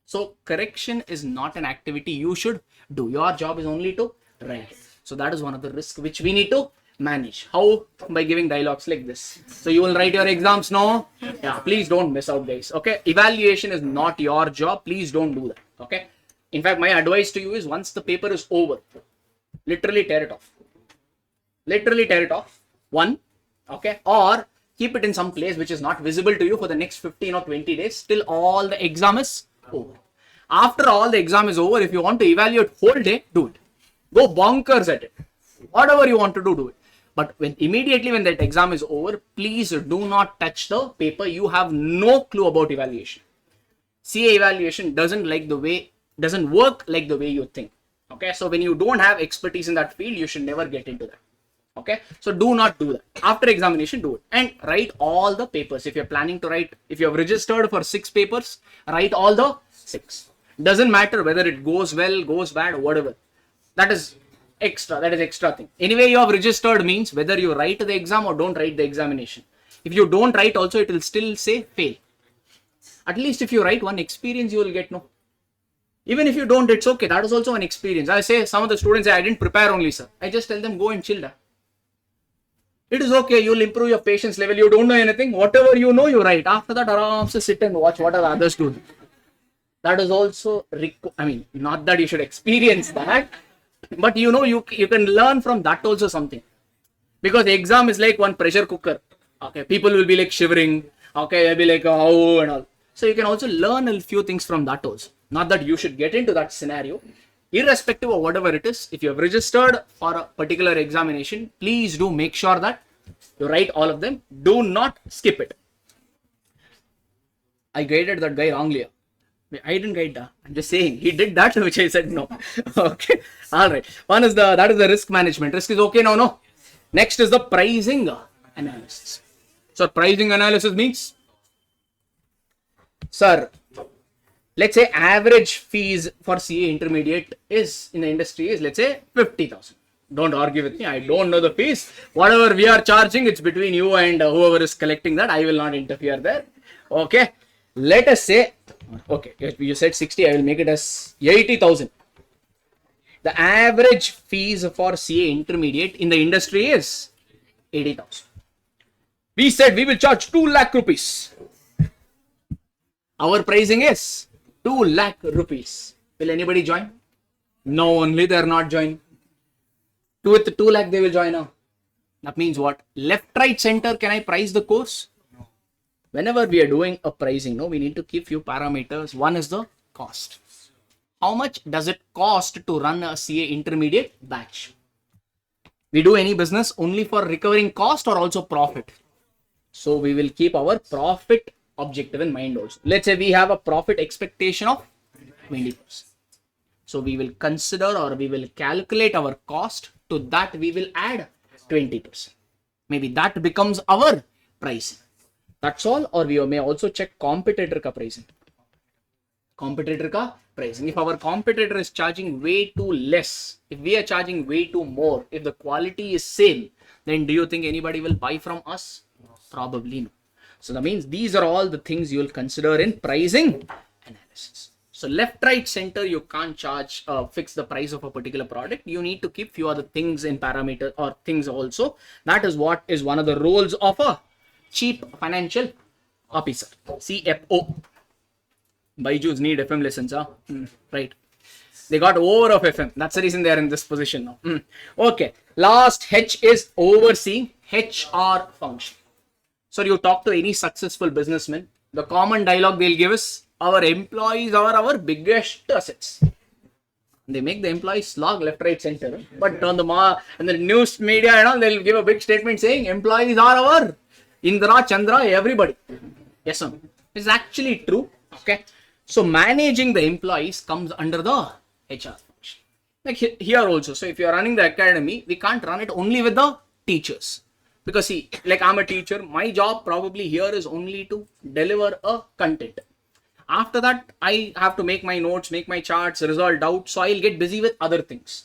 So correction is not an activity you should do. Your job is only to write. So that is one of the risks which we need to manage. How? By giving dialogues like this. So you will write your exams now. Yeah, please don't miss out, guys. Okay. Evaluation is not your job. Please don't do that. Okay. In fact, my advice to you is once the paper is over, literally tear it off. Literally tear it off. One. Okay. Or keep it in some place which is not visible to you for the next 15 or 20 days till all the exam is over. After all the exam is over, if you want to evaluate whole day, do it. Go bonkers at it. Whatever you want to do it. But immediately when that exam is over, please do not touch the paper. You have no clue about evaluation. CA evaluation doesn't work like the way you think. Okay, so when you don't have expertise in that field, you should never get into that. Okay, so do not do that. After examination, do it and write all the papers. If you're planning to write, if you have registered for 6 papers, write all the 6. Doesn't matter whether it goes well, goes bad, whatever. That is extra thing. Anyway, you have registered means whether you write the exam or don't write the examination. If you don't write also, it will still say fail. At least if you write one experience, you will get no. Even if you don't, it's okay. That is also an experience. I say some of the students say, I didn't prepare only, sir. I just tell them go and chill. It is okay. You will improve your patience level. You don't know anything. Whatever you know, you write. After that, aram se sit and watch what are the others doing. That is also, I mean, not that you should experience that, but you know, you can learn from that also something. Because the exam is like one pressure cooker. Okay, people will be like shivering. Okay, they'll be like, oh, and all. So you can also learn a few things from that also. Not that you should get into that scenario. Irrespective of whatever it is, if you have registered for a particular examination, please do make sure that you write all of them. Do not skip it. I guided that guy wrongly. I didn't guide that. I'm just saying he did that, which I said no. Okay. All right. That is the risk management. Risk is okay now, no. Next is the pricing analysis. So pricing analysis means, sir, let's say average fees for CA intermediate is in the industry is, let's say, 50,000. Don't argue with me. I don't know the fees. Whatever we are charging, it's between you and whoever is collecting that. I will not interfere there. Okay. Let us say, okay, you said 60. I will make it as 80,000. The average fees for CA intermediate in the industry is 80,000. We said we will charge 2 lakh rupees. Our pricing is 2 lakh rupees. Will anybody join? No, only they are not joining. With 2 lakh they will join now. That means what? Left, right, center, can I price the course? No. Whenever we are doing a pricing, no, we need to keep few parameters. One is the cost. How much does it cost to run a CA intermediate batch? We do any business only for recovering cost or also profit. So we will keep our profit objective in mind also. Let's say we have a profit expectation of 20%. So we will consider or we will calculate our cost. To that we will add 20%. Maybe that becomes our pricing. That's all. Or we may also check competitor ka pricing. Competitor ka pricing. If our competitor is charging way too less, if we are charging way too more, if the quality is same, then do you think anybody will buy from us? Probably no. So that means these are all the things you will consider in pricing analysis. So left, right, center, you can't charge, fix the price of a particular product. You need to keep few other things in parameter or things also. That is what is one of the roles of a chief financial officer, CFO. Byju's need FM lessons, huh? Right. They got over of FM. That's the reason they are in this position now. Okay. Last H is overseeing HR function. So you talk to any successful businessman, the common dialogue they'll give is, our employees are our biggest assets. They make the employees slog left, right, center. But on the news media and all, they'll give a big statement saying employees are our Indra, Chandra, everybody. Yes, sir. It's actually true. Okay. So managing the employees comes under the HR function. Like here also. So if you are running the academy, we can't run it only with the teachers. Because see, like I'm a teacher, my job probably here is only to deliver a content. After that, I have to make my notes, make my charts, resolve doubts. So I'll get busy with other things.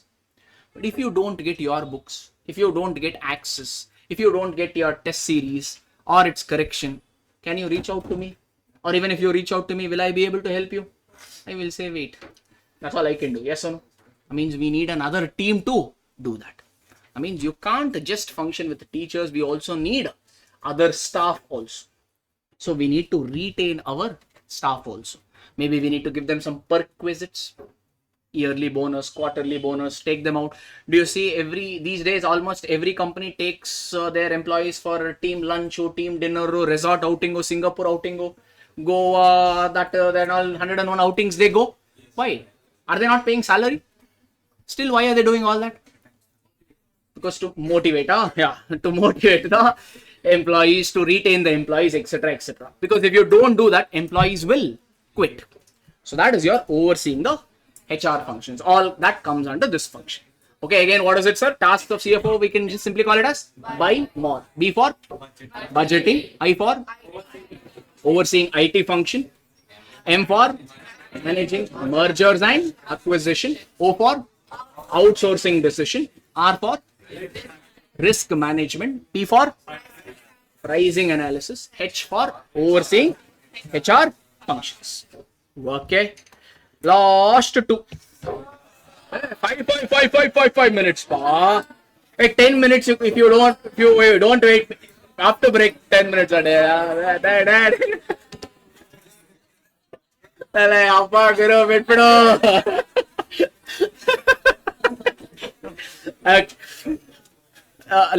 But if you don't get your books, if you don't get access, if you don't get your test series or its correction, can you reach out to me? Or even if you reach out to me, will I be able to help you? I will say, wait. That's all I can do. Yes or no? That means we need another team to do that. That means you can't just function with the teachers. We also need other staff also. So we need to retain our staff also. Maybe we need to give them some perquisites, yearly bonus, quarterly bonus, take them out. Do you see these days almost every company takes their employees for team lunch or team dinner or resort outing or Singapore outing or Goa, then all 101 outings they go. Why? Are they not paying salary? Still, why are they doing all that? Because to motivate, to motivate the employees, to retain the employees, etc., etc. Because if you don't do that, employees will quit. So that is your overseeing the HR functions. All that comes under this function. Okay, again, what is it, sir? Tasks of CFO, we can just simply call it as buy more. B for budgeting. I for overseeing IT function. M for managing mergers and acquisition. O for outsourcing decision. R for risk management. P for pricing analysis. H for overseeing HR functions. Okay. Last two. 5 minutes. Pa. Hey, 10 minutes if you don't wait after break 10 minutes a day.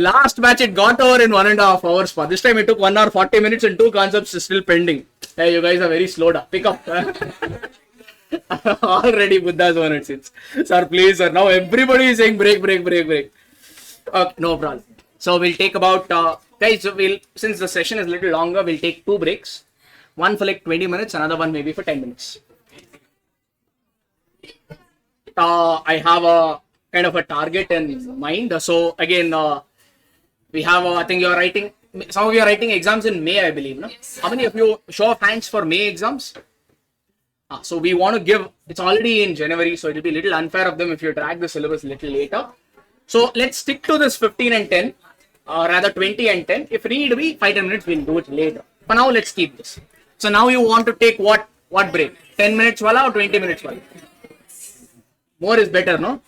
Last batch it got over in 1.5 hours. Pa. This time it took 1 hour 40 minutes and 2 concepts is still pending. Hey, you guys are very slow. Pick up. Already Buddha's one it seems. Sir, please, sir. Now everybody is saying break. Okay, no problem. So we'll take about guys. So since the session is a little longer, we'll take 2 breaks. One for like 20 minutes, another one maybe for 10 minutes. I have a kind of a target in mind. So again, we have. I think you are writing. Some of you are writing exams in May, I believe. No? How many of you show of hands for May exams? So we want to give, it's already in January, so it will be a little unfair of them if you drag the syllabus a little later. So let's stick to this 15 and 10, rather 20 and 10. If need be, 5-10 minutes, we'll do it later. For now, let's keep this. So now you want to take what break? 10 minutes wala or 20 minutes wala? More is better, no?